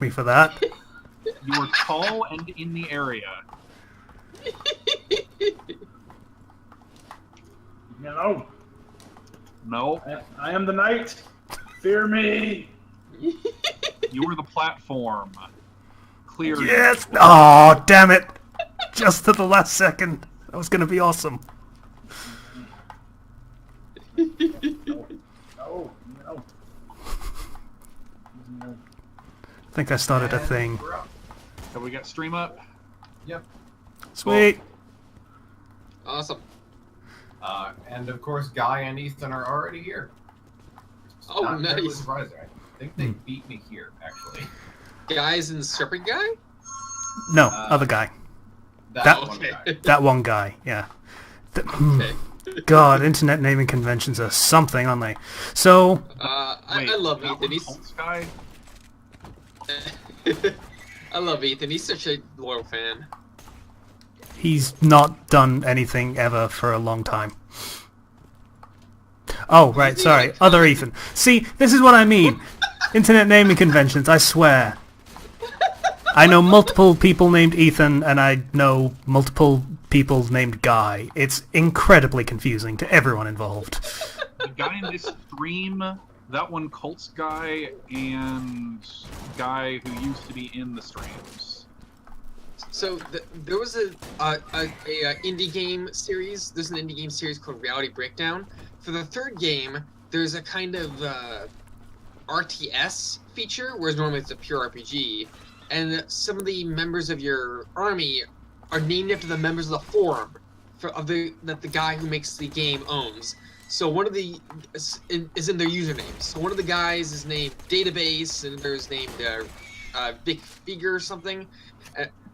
me for that. You are tall and in the area. No. No. I am the knight. Fear me. You were the platform. Clear. Yes! Oh, damn it! Just to the last second. That was gonna be awesome. No. No. I think I started a thing. Have we got stream up? Yep. Sweet! Awesome. And of course, Guy and Ethan are already here. Oh, Not terribly nice. surprising. I think they beat me here, actually. Guys in the serpent guy? No, other guy. That okay. one guy. That one guy, yeah. Okay. God, internet naming conventions are something, aren't they? So, I love that Ethan. one He's Colts guy? I love Ethan. He's such a loyal fan. he's not done anything ever for a long time. Oh, right, sorry. Other Ethan. See, this is what I mean. Internet naming conventions, I swear. I know multiple people named Ethan, and I know multiple people named Guy. It's incredibly confusing to everyone involved. The guy in this stream, that one Colts guy, and guy who used to be in the streams. So there was a indie game series. There's an indie game series called Reality Breakdown. For the third game, there's a kind of RTS feature, whereas normally it's a pure RPG. And some of the members of your army are named after the members of the forum that the guy who makes the game owns. So one of the is in their usernames. So one of the guys is named Database, and there's named Vic Figure or something.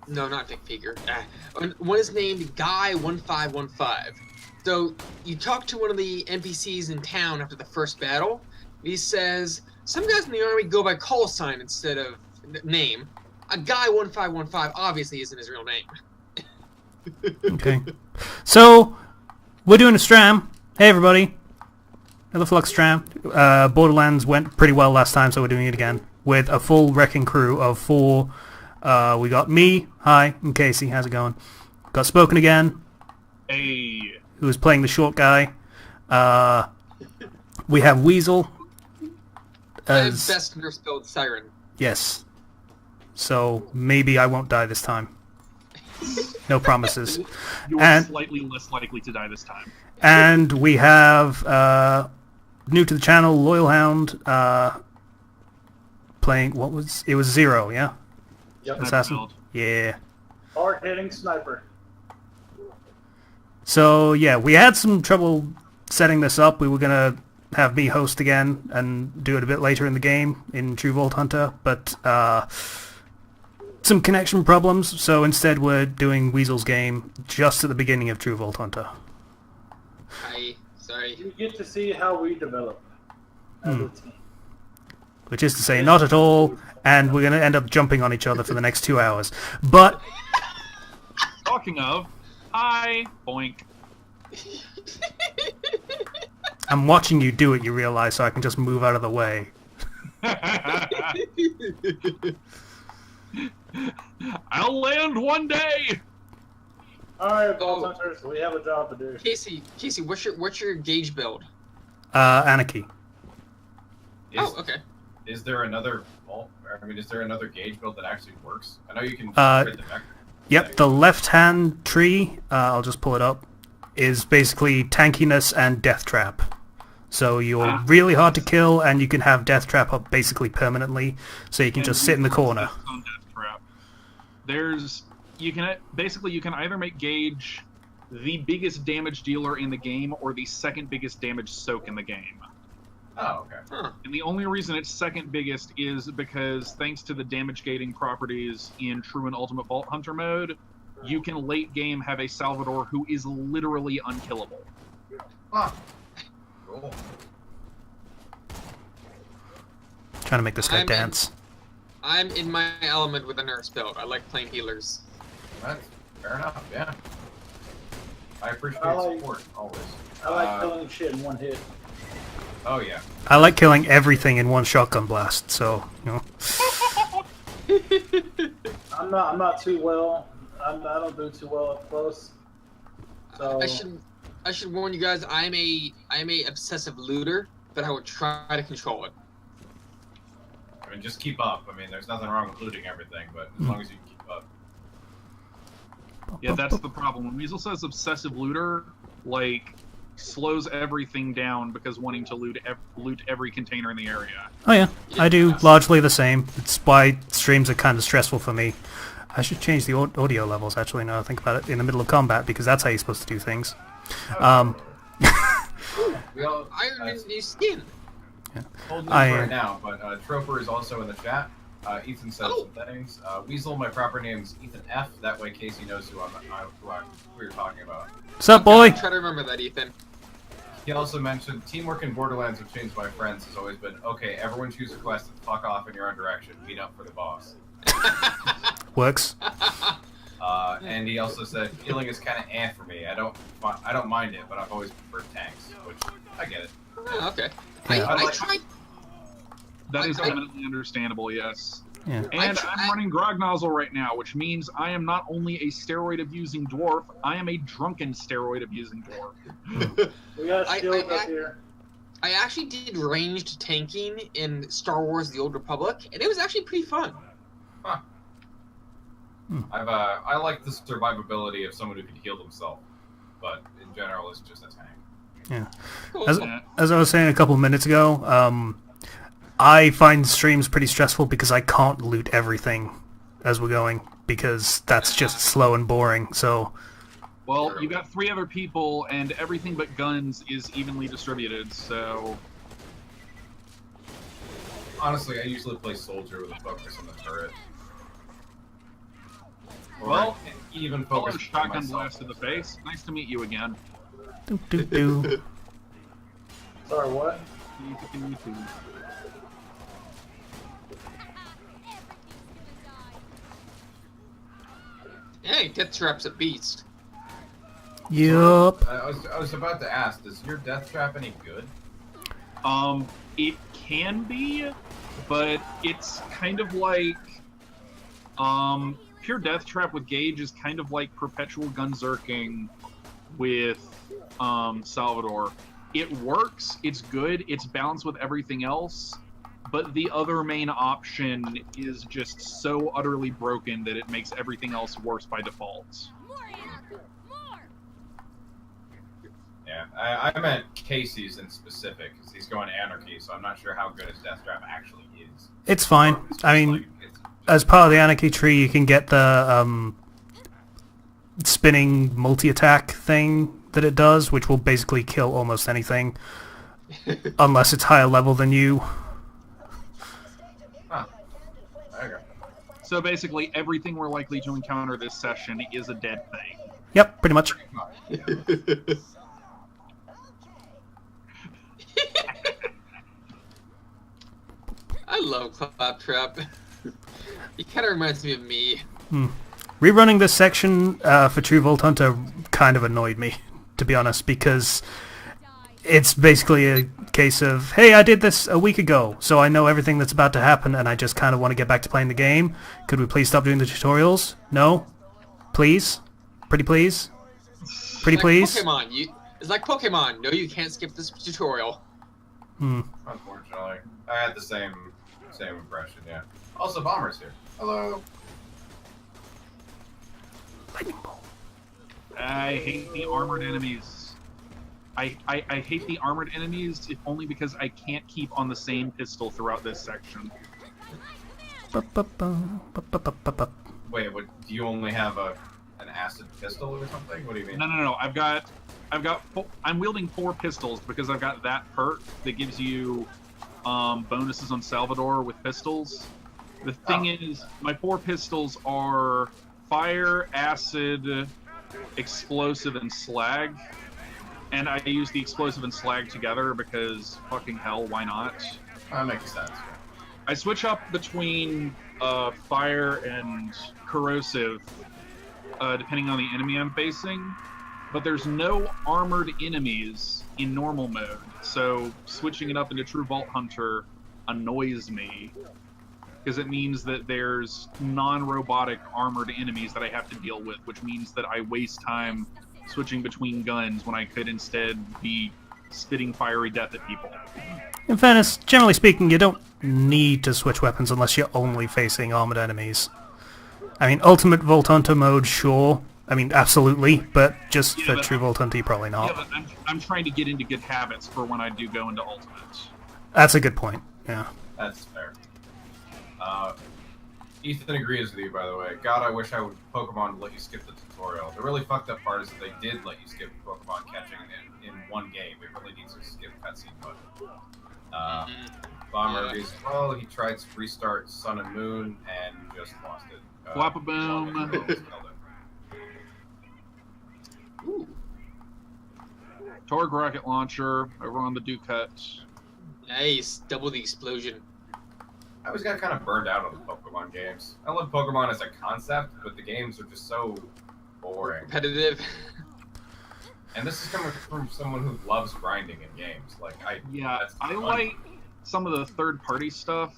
No, not Vic Figure. One is named Guy1515. So you talk to one of the NPCs in town after the first battle. He says, some guys in the army go by call sign instead of name. A Guy1515 obviously isn't his real name. Okay. So, we're doing a stram. Hey everybody. Another Flux stram. Borderlands went pretty well last time, so we're doing it again. With a full wrecking crew of 4. We got me, hi, and Casey, how's it going? Got Spoken again. Hey. Who was playing the short guy. We have Weasel. As Best nurse build Siren. yes. So maybe I won't die this time. No promises. You're And- slightly less likely to die this time. And we have new to the channel, Loyal Hound, playing it was Zero, yeah? Yep. Assassin. build. Yeah. Hard-hitting sniper. So yeah, we had some trouble setting this up. We were gonna have me host again and do it a bit later in the game in True Vault Hunter, but some connection problems, so instead we're doing Weasel's game just at the beginning of True Vault Hunter. Sorry. You get to see how we develop as a team. Which is to say, not at all, and we're going to end up jumping on each other for the next 2 hours. But, Talking of, hi, boink. I'm watching you do it, you realize, so I can just move out of the way. I'll land one day. Alright, Vault Hunters, we have a job to do. Casey, what's your gauge build? Anarchy. Okay. Is there another is there another gauge build that actually works? I know you can create the vector. Yep, the left-hand tree, I'll just pull it up, is basically tankiness and death trap. So you're really hard to kill, and you can have death trap up basically permanently, so you can just sit in the corner. On death trap. You can either make Gauge the biggest damage dealer in the game or the second biggest damage soak in the game. Oh, okay. Huh. And the only reason it's second biggest is because thanks to the damage gating properties in True and Ultimate Vault Hunter mode, you can late game have a Salvador who is literally unkillable. Ah. Cool. Trying to make this guy I'm dance. I'm in my element with a nurse build. I like playing healers. That's fair enough, yeah. I appreciate support, always. I like killing shit in one hit. Oh, yeah. I like killing everything in one shotgun blast, so, you know. I'm not too well. I don't do too well up close. So I should warn you guys. I'm a obsessive looter, but I will try to control it. I mean, just keep up. I mean, there's nothing wrong with looting everything, but as long as you can keep up. Yeah, that's the problem. When Weasel says obsessive looter, like, slows everything down because wanting to loot every container in the area. Oh yeah, I do largely the same. It's why streams are kind of stressful for me. I should change the audio levels, actually, now I think about it, in the middle of combat, because that's how you're supposed to do things. We all, Iron is new skin. Hold this right now, but Troper is also in the chat. Ethan said some things. Weasel, my proper name is Ethan F. That way Casey knows who we were talking about. What's up, boy? Try to remember that, Ethan. He also mentioned teamwork in Borderlands, which changed my friends, has always been, okay, everyone choose a quest and fuck off in your own direction. Meet up for the boss. Works. And he also said healing is kind of for me. I don't mind it, but I've always preferred tanks, which I get it. Oh, okay. Yeah. I tried. That is eminently understandable, yes. Yeah. And I'm running Grog Nozzle right now, which means I am not only a steroid-abusing dwarf, I am a drunken steroid-abusing dwarf. we got shields up here. I actually did ranged tanking in Star Wars: The Old Republic, and it was actually pretty fun. Huh. I like the survivability of someone who can heal themselves, but in general, it's just a tank. Yeah. Cool. As I was saying a couple of minutes ago, I find streams pretty stressful because I can't loot everything as we're going, because that's just slow and boring, so... Well, you got 3 other people, and everything but guns is evenly distributed, so... Honestly, I usually play Soldier with a focus on the turret. Well, even hello, focus shotgun blast to the face. Nice to meet you again. Doo, doo, doo. Sorry, what? Hey, Death Trap's a beast. Yup. I was about to ask, is your death trap any good? It can be, but it's kind of like, pure death trap with Gage is kind of like perpetual gunzerking with, Salvador. It works, it's good, it's balanced with everything else, but the other main option is just so utterly broken that it makes everything else worse by default. Yeah, I meant Casey's in specific, because he's going Anarchy, so I'm not sure how good his death trap actually is. It's fine. I mean, as part of the Anarchy tree, you can get the spinning multi-attack thing that it does, which will basically kill almost anything, unless it's higher level than you. Huh. There you go. So basically, everything we're likely to encounter this session is a dead thing. Yep, pretty much. I love Claptrap. He kind of reminds me of me. Rerunning this section for True Vault Hunter kind of annoyed me, to be honest, because it's basically a case of, hey, I did this a week ago, so I know everything that's about to happen, and I just kind of want to get back to playing the game. Could we please stop doing the tutorials? No? Please? Pretty please? Pretty please? Pokemon. It's like Pokemon. No, you can't skip this tutorial. Unfortunately. I had the same impression, yeah. Also, Bomber's here. Hello. Lightning bolt. I hate the armored enemies. I hate the armored enemies, if only because I can't keep on the same pistol throughout this section. Wait, what? Do you only have an acid pistol or something? What do you mean? No. I'm wielding 4 pistols because I've got that perk that gives you bonuses on Salvador with pistols. The thing is, my 4 pistols are fire, acid, explosive, and slag. And I use the explosive and slag together because fucking hell, why not? That makes sense. I switch up between fire and corrosive depending on the enemy I'm facing, but there's no armored enemies in normal mode, so switching it up into True Vault Hunter annoys me. because it means that there's non-robotic armored enemies that I have to deal with, which means that I waste time switching between guns when I could instead be spitting fiery death at people. In fairness, generally speaking, you don't need to switch weapons unless you're only facing armored enemies. I mean, Ultimate Vault Hunter mode, sure. I mean, absolutely, but just for True Vault Hunter, probably not. Yeah, but I'm trying to get into good habits for when I do go into Ultimate. That's a good point, yeah. That's fair. Ethan agrees with you, by the way. God, I wish I would Pokemon let you skip the tutorial. The really fucked up part is that they did let you skip Pokemon catching in one game. It really needs to skip cutscene button. Bomber agrees, well, he tried to restart Sun and Moon and just lost it. Flap-a-boom. Torg rocket launcher over on the Ducat. Nice, double the explosion. I always got kind of burned out on the Pokemon games. I love Pokemon as a concept, but the games are just so boring. Repetitive. And this is coming from someone who loves grinding in games. Like, I like some of the third-party stuff,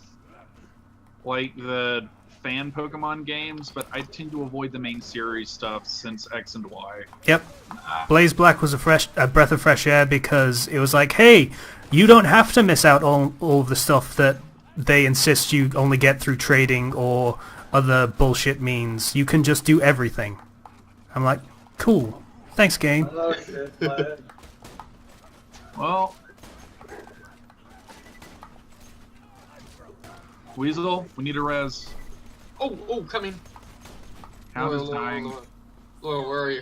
like the fan Pokemon games, but I tend to avoid the main series stuff since X and Y. Yep. Blaze Black was a breath of fresh air because it was like, hey, you don't have to miss out on all of the stuff that they insist you only get through trading or other bullshit means. You can just do everything. I'm like, cool. Thanks, game. Oh, shit, Well, Weasel, we need a res. Oh, coming. Hound is dying. Laura, where are you?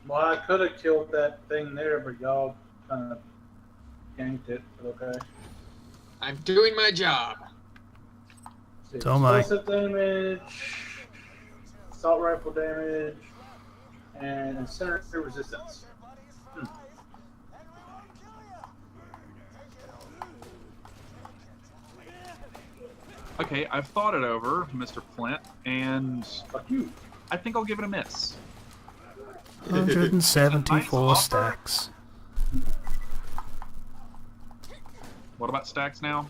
Well, I could have killed that thing there, but y'all kind of ganked it. Okay. I'm doing my job. So am I. Explosive damage, assault rifle damage, and incendiary resistance. Okay, I've thought it over, Mr. Flint, and Fuck you. I think I'll give it a miss. 174 stacks. What about stacks now?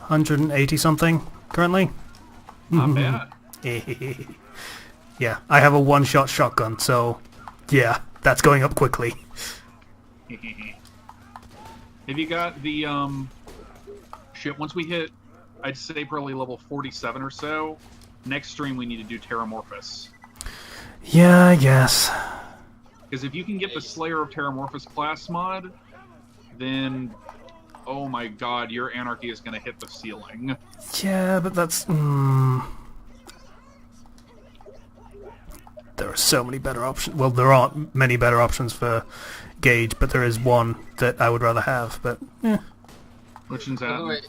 180 something currently. Not bad. Yeah, I have a one-shot shotgun, so yeah, that's going up quickly. Have you got the shit? Once we hit, I'd say probably level 47 or so. Next stream we need to do Terramorphous. Yeah, I guess. Because if you can get the Slayer of Terramorphous class mod, then oh my god, your anarchy is going to hit the ceiling. Yeah, but that's... There are so many better options. Well, there aren't many better options for Gauge, but there is one that I would rather have, but... eh. Which one's that?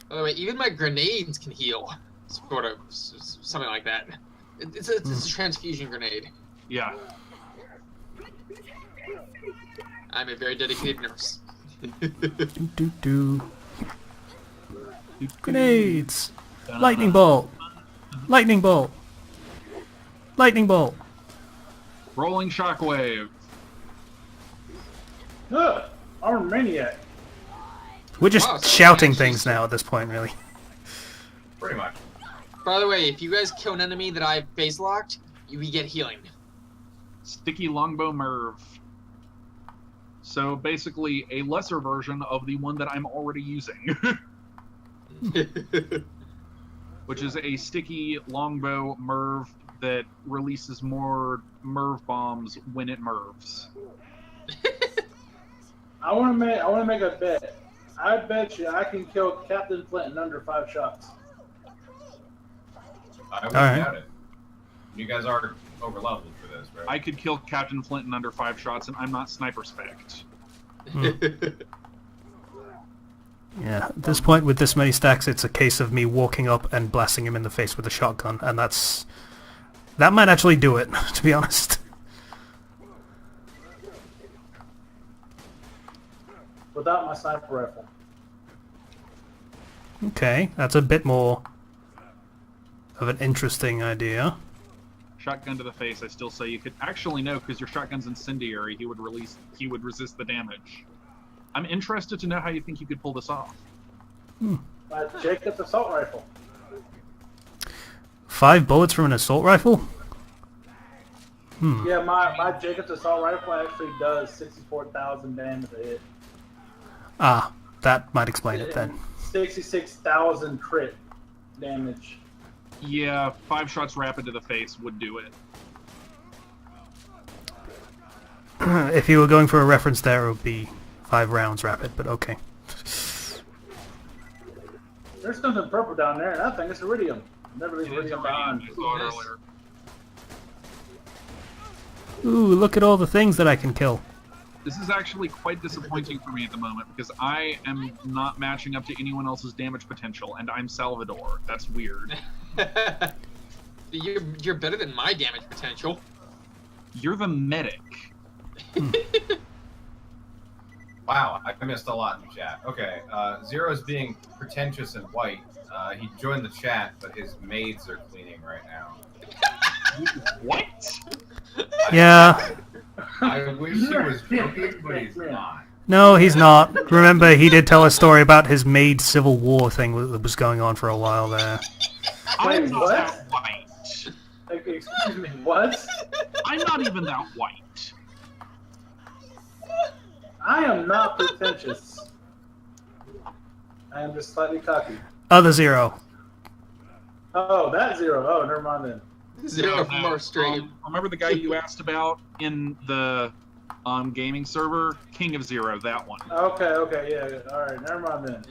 By the way, even my grenades can heal. Sort of. Something like that. It's a transfusion grenade. Yeah. I'm a very dedicated nurse. Grenades! Lightning bolt! Lightning bolt! Lightning bolt! Rolling shockwave. Armed maniac. We're just Wow, so shouting actually things now at this point, really. Pretty much. By the way, if you guys kill an enemy that I base locked, we get healing. Sticky longbow Merv. So basically a lesser version of the one that I'm already using. Which is a sticky longbow Merv that releases more Merv bombs when it Mervs. I want to make a bet. I bet you I can kill Captain Flint in under 5 shots. I wouldn't Alright. doubt it. You guys are over-leveled for this, right? I could kill Captain Flint in under 5 shots, and I'm not sniper spec'd. Yeah, at this point with this many stacks, it's a case of me walking up and blasting him in the face with a shotgun, and that might actually do it, to be honest. Without my sniper rifle. Okay, that's a bit more of an interesting idea. Shotgun to the face, I still say you could... Actually, no, because your shotgun's incendiary. He would resist the damage. I'm interested to know how you think you could pull this off. Jacob's assault rifle. 5 bullets from an assault rifle? Yeah, my Jacob's assault rifle actually does 64,000 damage a hit. Ah, that might explain it then. 66,000 crit damage. Yeah, 5 shots rapid to the face would do it. If you were going for a reference there, it would be 5 rounds rapid, but okay. There's something purple down there, and I think it's iridium. Never leave It is iridium iridium, behind. I saw it Nice. earlier. Ooh, look at all the things that I can kill. This is actually quite disappointing for me at the moment because I am not matching up to anyone else's damage potential, and I'm Salvador. That's weird. You're better than my damage potential. You're the medic. Wow, I missed a lot in the chat. Okay, Zero's being pretentious and white. He joined the chat, but his maids are cleaning right now. What? Yeah. I wish he was joking, but he's not. No, he's not. Remember, he did tell a story about his maid civil war thing that was going on for a while there. I'm Wait, not what? that white. Excuse me, what? I'm not even that white. I am not pretentious. I am just slightly cocky. Other Zero. Oh, that Zero. Oh, never mind then. Zero from our stream. Remember the guy you asked about in the gaming server? King of Zero, that one. Okay, yeah. All right, never mind then.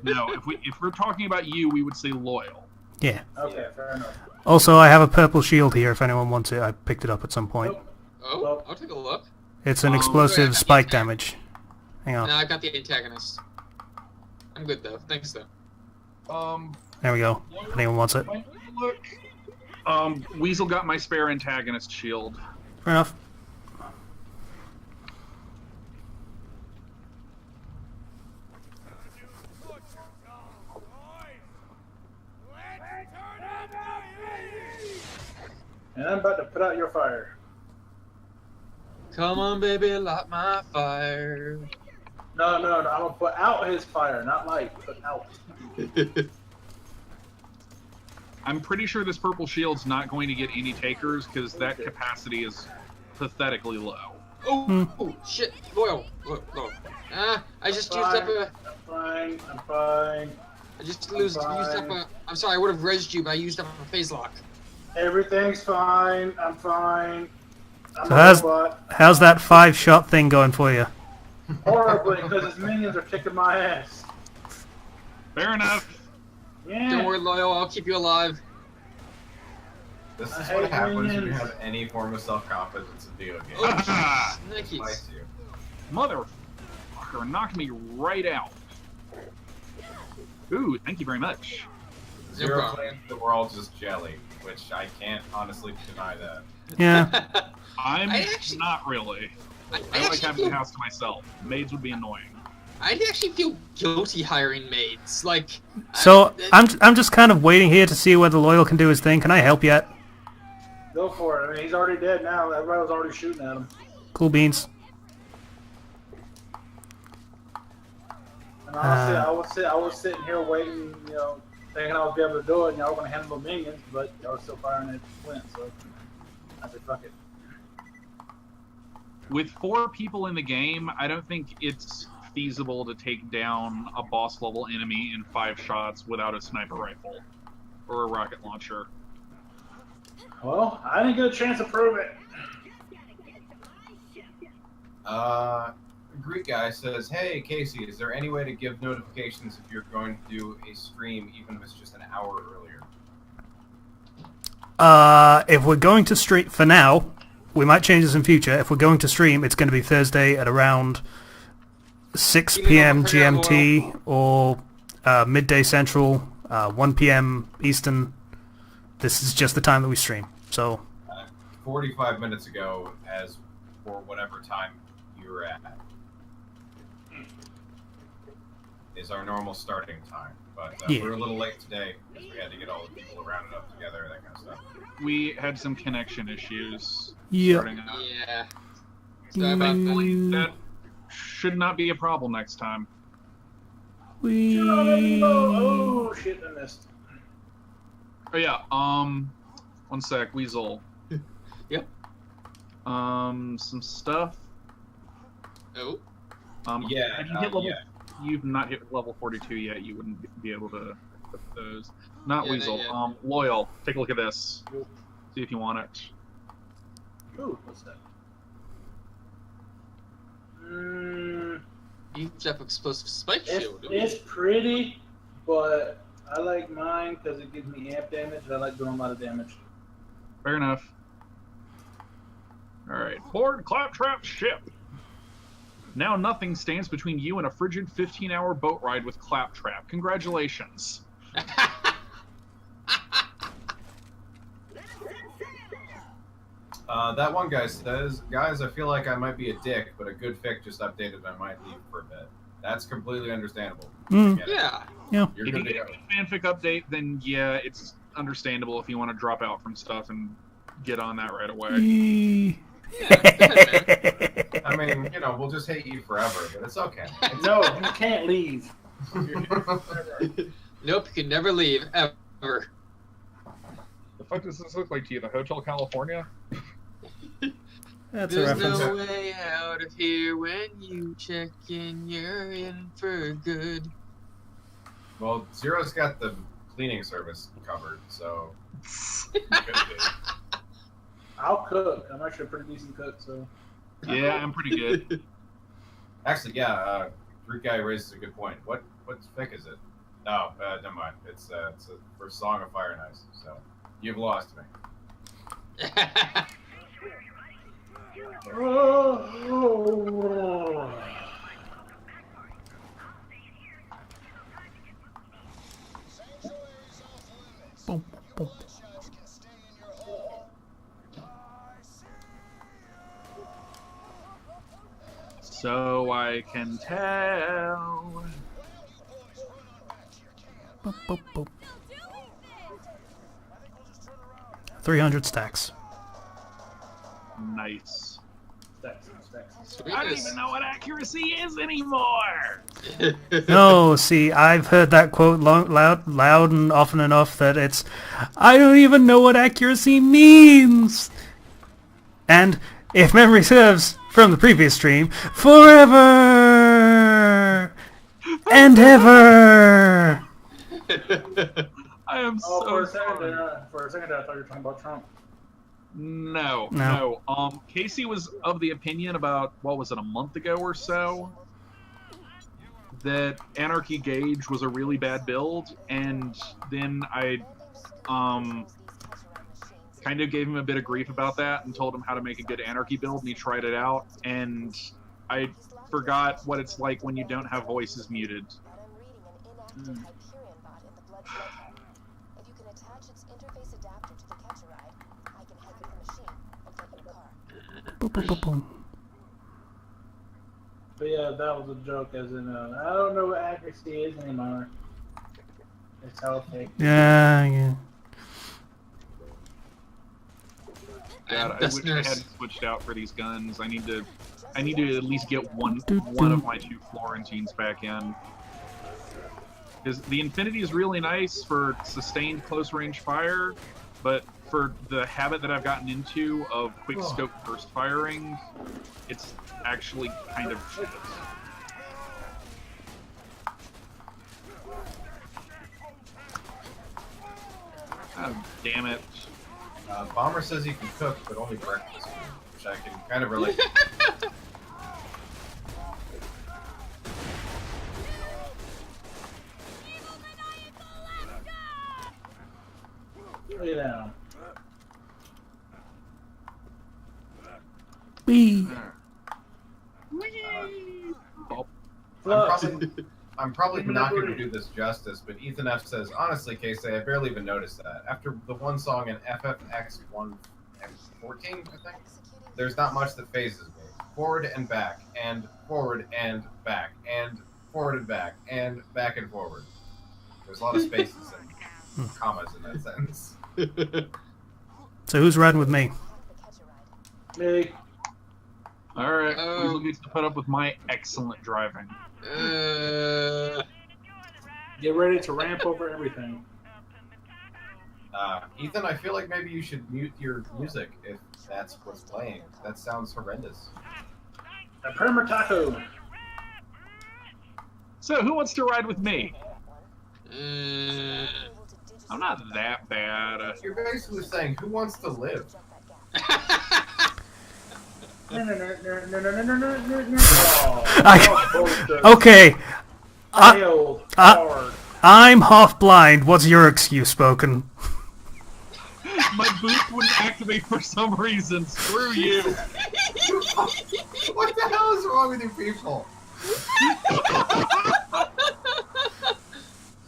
No, if we're talking about you, we would say loyal. Yeah. Okay, fair enough. Also, I have a purple shield here if anyone wants it. I picked it up at some point. Oh, I'll take a look. It's an Oh, explosive yeah. spike damage. Hang on. No, I've got the antagonist. I'm good though. Thanks though. There we go. If anyone wants it. Look. Weasel got my spare antagonist shield. Fair enough. And I'm about to put out your fire. Come on, baby, light my fire. No, I'm gonna put out his fire, not light, put out. I'm pretty sure this purple shield's not going to get any takers because that capacity is pathetically low. Oh, shit. Loyal. I just used up a... I'm fine. I just used up a... I'm sorry, I would have rezzed you, but I used up a phase lock. Everything's fine. I'm fine. I'm So a robot. how's that 5-shot thing going for you? Horribly, because his minions are kicking my ass. Fair enough. Yeah. Don't worry, Loyal, I'll keep you alive. This is I what hate happens when you minions. have any form of self-confidence in video games. Oh, It Nikes. bites you. Motherfucker knocked me right out. Ooh, thank you very much. No Zero problem. claims that we're all just jelly, which I can't honestly deny that. Yeah. I'm I actually- not really. I I like actually having feel, the house to myself. Maids would be annoying. I'd actually feel guilty hiring maids. Like, So I'm just kind of waiting here to see whether Loyal can do his thing. Can I help yet? Go for it. I mean, he's already dead now. Everybody was already shooting at him. Cool beans. And I was sitting here waiting, thinking I was be able to do it, and y'all were going to handle the minions, but y'all were still firing at Flint, so I said, fuck it. With 4 people in the game, I don't think it's feasible to take down a boss level enemy in 5 shots without a sniper rifle or a rocket launcher. Well, I didn't get a chance to prove it. Greek guy says, "Hey Casey, is there any way to give notifications if you're going to do a stream, even if it's just an hour earlier?" If we're going to stream for now, we might change this in future. If we're going to stream, it's going to be Thursday at around 6 p.m. GMT or midday Central, 1 p.m. Eastern. This is just the time that we stream. So 45 minutes ago, as for whatever time you're at, is our normal starting time. But Yeah. we're a little late today because we had to get all the people rounded up together, that kind of stuff. We had some connection issues Yeah. starting out. yeah. Sorry about that. Thankfully, that Should not be a problem next time. Oh shit! I missed. Oh yeah. One sec, Weasel. Yep. Some stuff. Oh. Yeah, Have you hit level? yeah. You've not hit level 42 yet. You wouldn't be able to put those. Not Yeah, Weasel. not yet. Loyal. Take a look at this. See if you want it. Ooh, what's that? You have explosive spike It's, shield. it's pretty, but I like mine because it gives me amp damage. I like doing a lot of damage. Fair enough. All right. Board Claptrap ship. Now nothing stands between you and a frigid 15-hour boat ride with Claptrap. Congratulations. That one guy says, guys, I feel like I might be a dick, but a good fic just updated I might leave for a bit. That's completely understandable. Mm. I get it. Yeah. Yeah. You're If you good to get go. a fanfic update, then yeah, it's understandable if you want to drop out from stuff and get on that right away. Eee. Yeah, go ahead, man. I mean, you know, we'll just hate you forever, but it's okay. No, you can't leave. Nope, you can never leave, ever. The fuck does this look like to you? The Hotel California? That's a There's reference. no way out of here when you check in, you're in for good. Well, Zero's got the cleaning service covered, so. I'll cook. I'm actually a pretty decent cook, so. Yeah, I'm pretty good. Actually, yeah, Greek guy raises a good point. What fic is it? No, never mind. It's for Song of Fire and Ice. So you've lost me. Boom, boom. So I can tell. Boop, boop, boop. 300 stacks. Nice. Stacks. I don't even know what accuracy is anymore. No, see, I've heard that quote loud and often enough that it's, I don't even know what accuracy means. And if memory serves from the previous stream, forever and ever. I am Oh, so sorry. for a second there, I thought you were talking about Trump. No. Casey was of the opinion about, what was it, a month ago or so, that Anarchy Gauge was a really bad build, and then I kind of gave him a bit of grief about that and told him how to make a good Anarchy build, and he tried it out, and I forgot what it's like when you don't have voices muted. Boop, boop, boop, boop. But yeah, that was a joke, as in, I don't know what accuracy is anymore. It's how it takes. Yeah. God, I Best wish I nurse. hadn't switched out for these guns. I need to at least get one of my 2 Florentines back in. Because the Infinity is really nice for sustained close range fire, but for the habit that I've gotten into of quick scope burst firing, it's actually kind of shit. Oh, damn it. Bomber says he can cook, but only breakfast, which I can kind of relate to. Lay down. Wee. Flux. I'm probably not going to do this justice, but Ethan F says, honestly, Casey, I barely even noticed that. After the one song in FFX114, I think, there's not much that phases me. Forward and back, and forward and back, and forward and back, and back and forward. There's a lot of spaces and commas in that sentence. So who's riding with me? Me. All right, Weasel gets to put up with my excellent driving. Get ready to ramp over everything. Ethan, I feel like maybe you should mute your music if that's what's playing. That sounds horrendous. A Primer Taco. So, who wants to ride with me? I'm not that bad. You're basically saying, who wants to live? Okay. Failed hard. I'm half blind. What's your excuse, Spoken? My boost wouldn't activate for some reason. Screw you. What the hell is wrong with you people?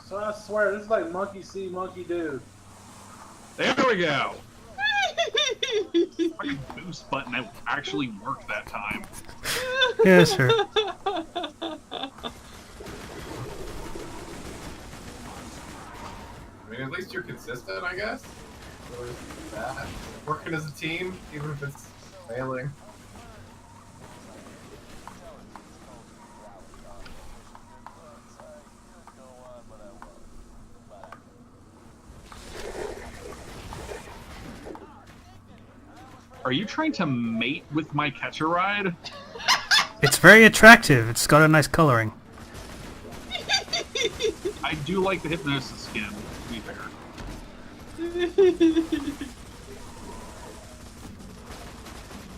So I swear, this is like monkey see, monkey do. There we go. Fucking boost button that actually worked that time. Yes, sir. I mean, at least you're consistent, I guess. Or that. Working as a team, even if it's failing. Are you trying to mate with my catcher ride? It's very attractive. It's got a nice coloring. I do like the hypnosis skin, to be fair.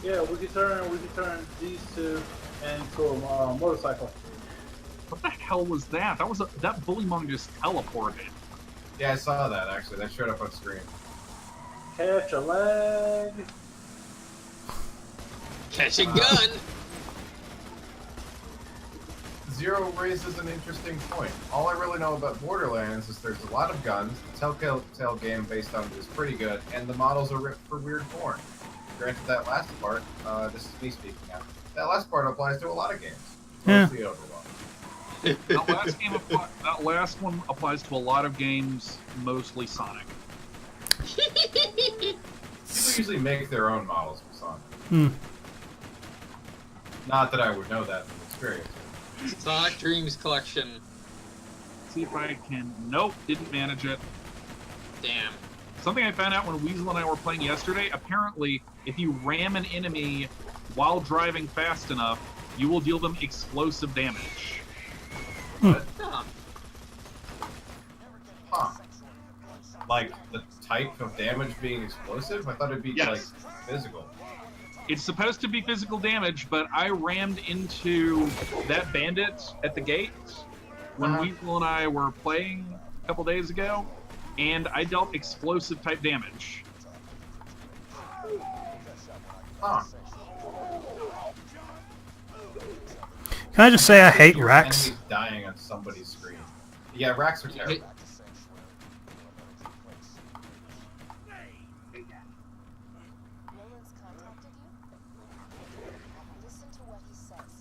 Yeah, we can turn these two into a motorcycle. What the hell was that? That bullymong just teleported. Yeah, I saw that actually. That showed up on screen. Catch a leg. Catch a gun. Zero raises an interesting point. All I really know about Borderlands is there's a lot of guns, the Telltale game based on it is pretty good, and the models are ripped for weird porn. Granted, that last part, this is me speaking now, that last part applies to a lot of games. Mostly Overwatch. That last one applies to a lot of games, mostly Sonic. People usually make their own models for Sonic. Hmm. Not that I would know that from experience. Sonic Dreams Collection. See if I can... Nope, didn't manage it. Damn. Something I found out when Weasel and I were playing yesterday, apparently, if you ram an enemy while driving fast enough, you will deal them explosive damage. What? Huh. Huh. Like, the type of damage being explosive? I thought it'd be, Yes. like, physical. It's supposed to be physical damage, but I rammed into that bandit at the gate when Weasel and I were playing a couple days ago, and I dealt explosive type damage. Huh. Can I just say I hate Your racks? enemy's dying on somebody's screen. Yeah, racks are terrible.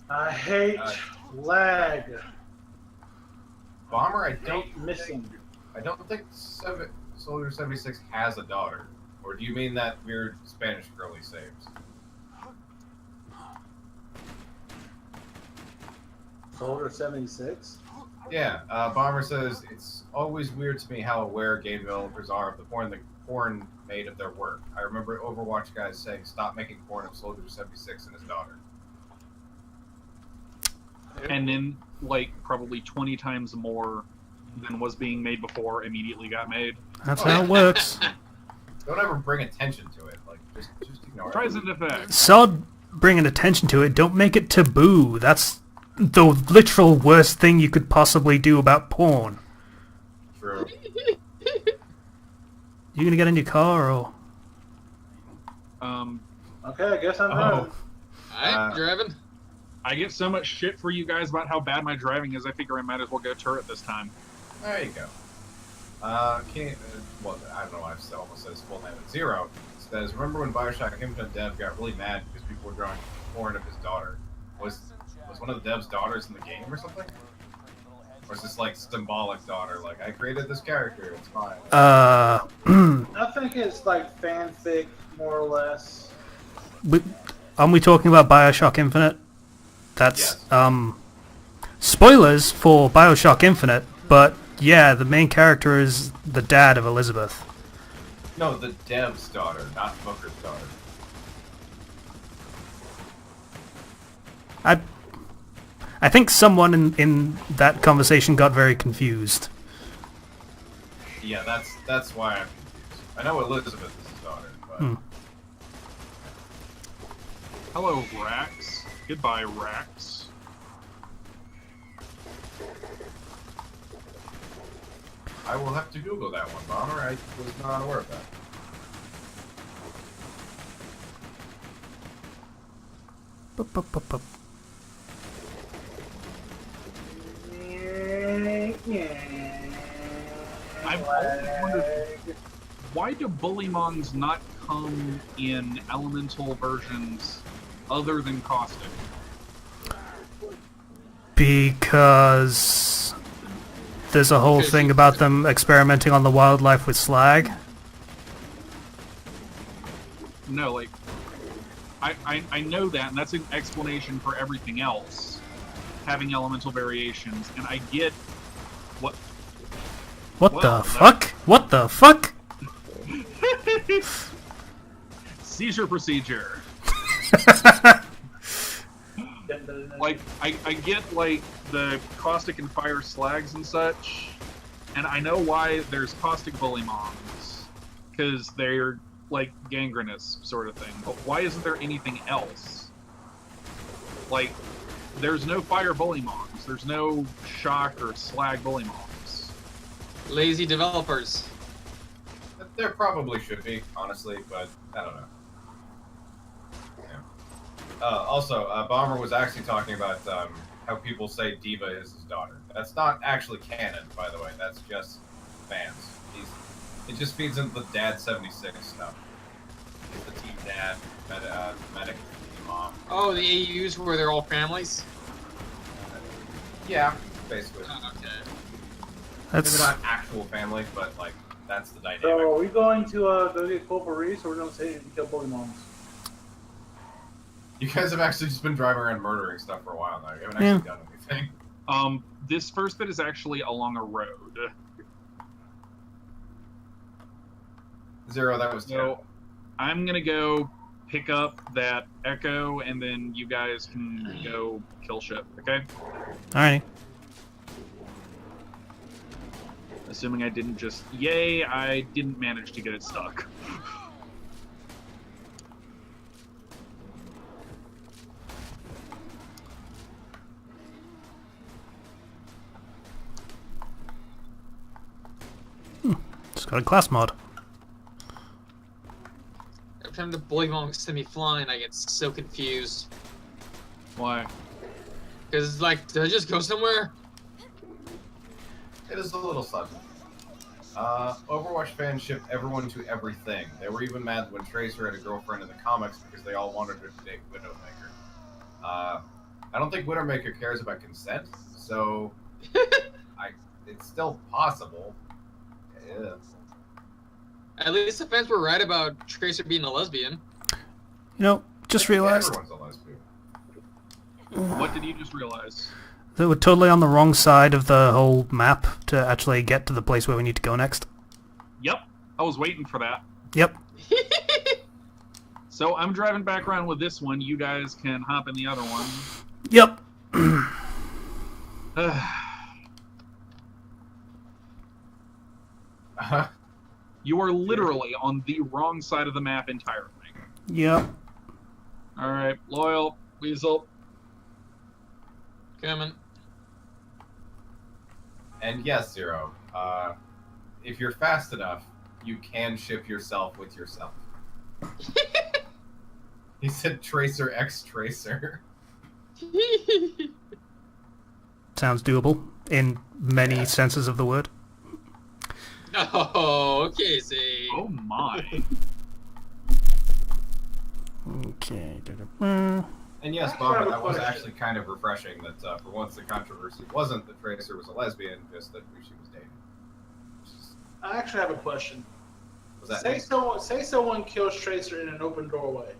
I hate lag. Bomber, I Hate don't missing. think Soldier 76 has a daughter. Or do you mean that weird Spanish girl he saves? Soldier 76. Yeah, Bomber says, it's always weird to me how aware game developers are of the porn made of their work. I remember Overwatch guys saying, stop making porn of Soldier 76 and his daughter. And then, like, probably 20 times more than was being made before immediately got made. That's how it works. Don't ever bring attention to it. Like, just ignore Tries it. and effect. Sod bringing attention to it. Don't make it taboo. That's the literal worst thing you could possibly do about porn. True. You gonna get in your car or? Okay, I guess I'm done. I'm driving. I get so much shit for you guys about how bad my driving is, I figure I might as well go turret this time. There you go. Well, I don't know, I've almost said his full name. Zero says, remember when Bioshock Infinite dev got really mad because people were drawing porn of his daughter? Was one of the devs' daughters in the game or something? Or is this like symbolic daughter? Like, I created this character, it's fine. I think it's like fanfic, more or less. But aren't we talking about Bioshock Infinite? That's Yes. Spoilers for Bioshock Infinite, but yeah, the main character is the dad of Elizabeth. No, the dev's daughter, not Booker's daughter. I think someone in that conversation got very confused. Yeah, that's why I'm confused. I know Elizabeth is his daughter, but... Hello, Rax. Goodbye, Rax. I will have to Google that one, Bomber. I was not aware of that. Bup, bup, bup, bup. I've always wondered, why do Bullymongs not come in elemental versions other than caustic? Because there's a whole thing about them experimenting on the wildlife with slag. No, like, I know that, and that's an explanation for everything else, having elemental variations, and I get what... What Well, the fuck? What the fuck? Seizure procedure. Like, I get, like, the caustic and fire slags and such, and I know why there's caustic Bullymongs, because they're, like, gangrenous sort of thing, but why isn't there anything else? Like, there's no fire Bullymongs, there's no shock or slag Bullymongs. Lazy developers. There probably should be, honestly, but I don't know. Yeah. Also, Bomber was actually talking about how people say Diva is his daughter. That's not actually canon, by the way. That's just fans. It just feeds into the Dad 76 stuff. He's the team dad, medic, team mom. Oh, the AUs where they're all families? Yeah, basically. Oh, okay. Maybe That's not actual family, but like that's the dynamic. So are we going to go get Corporees, or we're going to say and kill Bullymongs? You guys have actually just been driving around murdering stuff for a while now. You haven't actually done anything. This first bit is actually along a road. Zero, that was So, terrible. I'm gonna go pick up that Echo, and then you guys can go kill shit, okay? alrighty. Assuming I didn't just... Yay, I didn't manage to get it stuck. Just got a class mod. Every time the Bullymong send me flying, I get so confused. Why? Because it's like, did I just go somewhere? It is a little sudden. Overwatch fans shipped everyone to everything. They were even mad when Tracer had a girlfriend in the comics because they all wanted her to date Widowmaker. I don't think Widowmaker cares about consent, so it's still possible. Yeah. At least the fans were right about Tracer being a lesbian. You know, just realized Everyone's a lesbian. What did you just realize? that we're totally on the wrong side of the whole map to actually get to the place where we need to go next. Yep, I was waiting for that. Yep. So I'm driving back around with this one. You guys can hop in the other one. Yep. You are literally on the wrong side of the map entirely. Yep. Alright, Loyal, Weasel. Coming. And yes, Zero, if you're fast enough, you can ship yourself with yourself. He said Tracer X Tracer. Sounds doable in many senses of the word. Oh, Casey. Oh my. Okay. And yes, I Bomber, have a that was question. actually kind of refreshing that for once the controversy wasn't that Tracer was a lesbian, just that who she was dating. I actually have a question. Was that Say someone kills Tracer in an open doorway.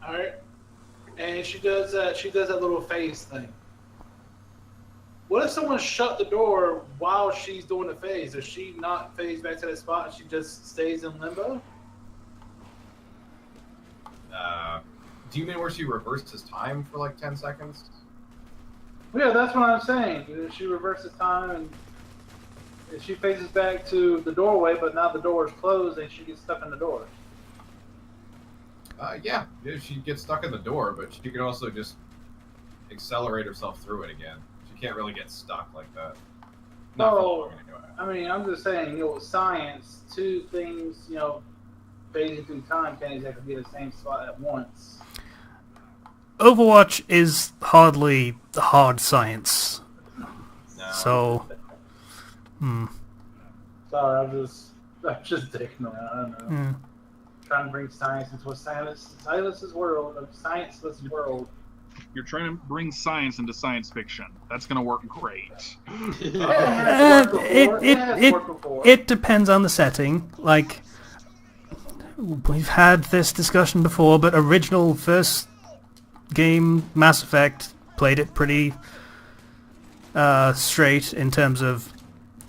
All right, and she does that. She does that little phase thing. What if someone shut the door while she's doing the phase? Does she not phase back to that spot? And she just stays in limbo. Do you mean where she reverses time for like 10 seconds? Yeah, that's what I'm saying. She reverses time and she faces back to the doorway, but now the door is closed and she gets stuck in the door. Yeah, she gets stuck in the door, but she can also just accelerate herself through it again. She can't really get stuck like that. Not for long, anyway. I mean, I'm just saying, science, two things, phasing through time can't exactly be the same spot at once. Overwatch is hardly hard science. No. So, Sorry, I'm just dicking around. I don't know. Trying to bring science into a scienceless world, a scienceless world. You're trying to bring science into science fiction. That's going to work great. It depends on the setting. Like, we've had this discussion before, but original first game, Mass Effect, played it pretty straight in terms of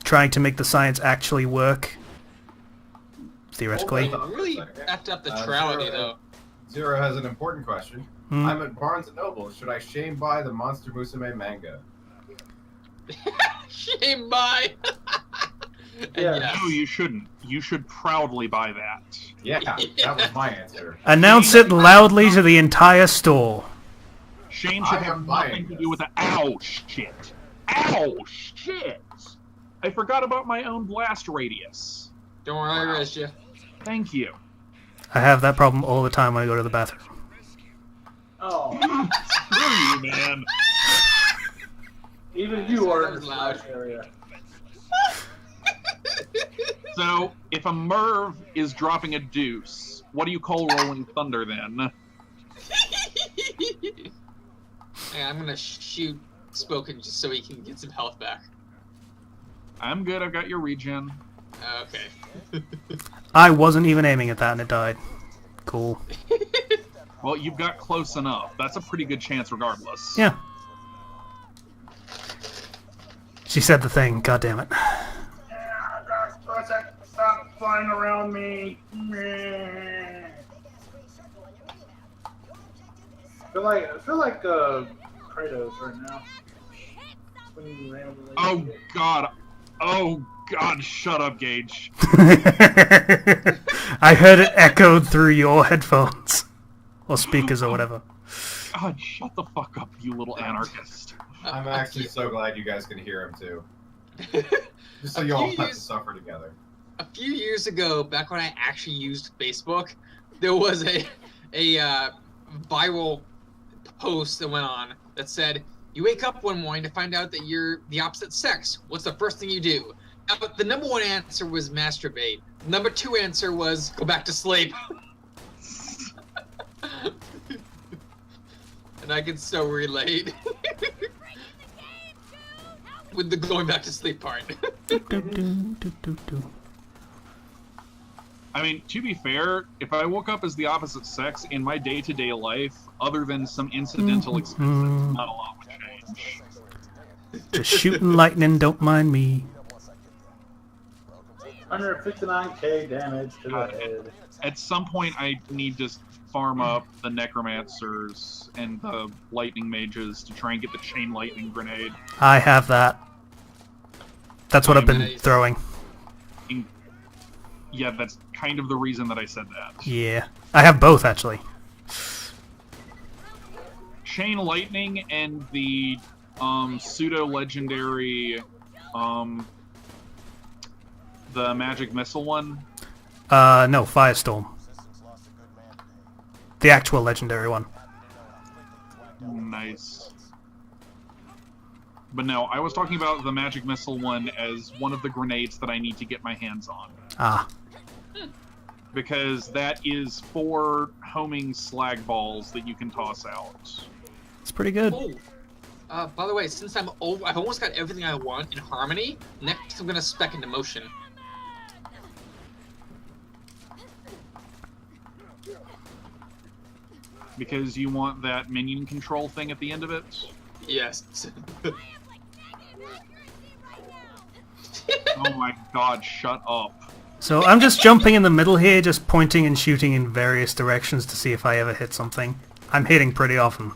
trying to make the science actually work. Theoretically. Really effed up the trilogy, though. Zero has an important question. I'm at Barnes & Noble. Should I shame buy the Monster Musume manga? Shame buy! Yeah. Yes. No, you shouldn't. You should proudly buy that. Yeah, that was my answer. Announce it loudly to the entire store. Shane should I have am buying nothing to do with the ow shit. Ow shit! I forgot about my own blast radius. Don't worry, I raised you. Thank you. I have that problem all the time when I go to the bathroom. Oh, Screw you, man. even you are in That the was loud. splash area. So, if a Merv is dropping a deuce, what do you call Rolling Thunder then? Hey, I'm gonna shoot Spoken just so he can get some health back. I'm good, I've got your regen. Okay. I wasn't even aiming at that and it died. Cool. Well, you've got close enough. That's a pretty good chance regardless. Yeah. She said the thing, god damn it. Stop flying around me. I feel like Kratos right now. When you randomly Oh god, shut up, Gage. I heard it echoed through your headphones. Or speakers or whatever. God, shut the fuck up, you little anarchist. I'm actually so glad you guys can hear him too. Just so you all have to suffer together. A few years ago, back when I actually used Facebook, there was a viral post that went on that said, "You wake up one morning to find out that you're the opposite sex. What's the first thing you do?" But the number one answer was masturbate. Number two answer was go back to sleep. And I can so relate with the going back to sleep part. I mean, to be fair, if I woke up as the opposite sex in my day-to-day life, other than some incidental expenses, not a lot would change. Just shooting lightning, don't mind me. 159k damage to the head. At some point, I need to farm up the necromancers and the lightning mages to try and get the chain lightning grenade. I have that. That's what I've been throwing. Yeah, that's kind of the reason that I said that. Yeah. I have both, actually. Chain lightning and the pseudo-legendary the magic missile one. No, Firestorm. The actual legendary one. Nice. But no, I was talking about the magic missile one as one of the grenades that I need to get my hands on. Ah. Because that is 4 homing slag balls that you can toss out. It's pretty good. Oh. By the way, since I've almost got everything I want in Harmony, next I'm gonna spec into Motion. Because you want that minion control thing at the end of it? Yes. Oh my god, shut up. So I'm just jumping in the middle here, just pointing and shooting in various directions to see if I ever hit something. I'm hitting pretty often.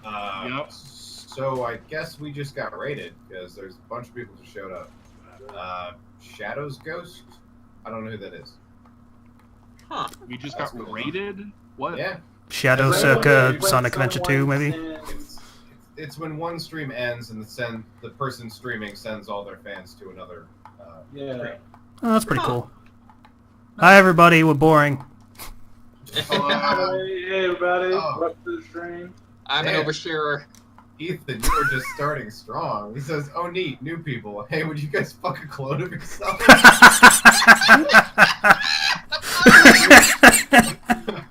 Yep. So I guess we just got raided because there's a bunch of people who showed up. Shadow's Ghost? I don't know who that is. Huh. We just That's got cool. raided? What? Yeah. Shadow Circa Sonic Adventure 2, maybe? It's when one stream ends and the person streaming sends all their fans to another stream. Oh, that's pretty cool. Hi everybody, we're boring. Hey everybody, Oh. welcome to the stream. I'm an Damn. oversharer. Ethan, you were just starting strong. He says, "Oh neat, new people. Hey, would you guys fuck a clone of yourself?"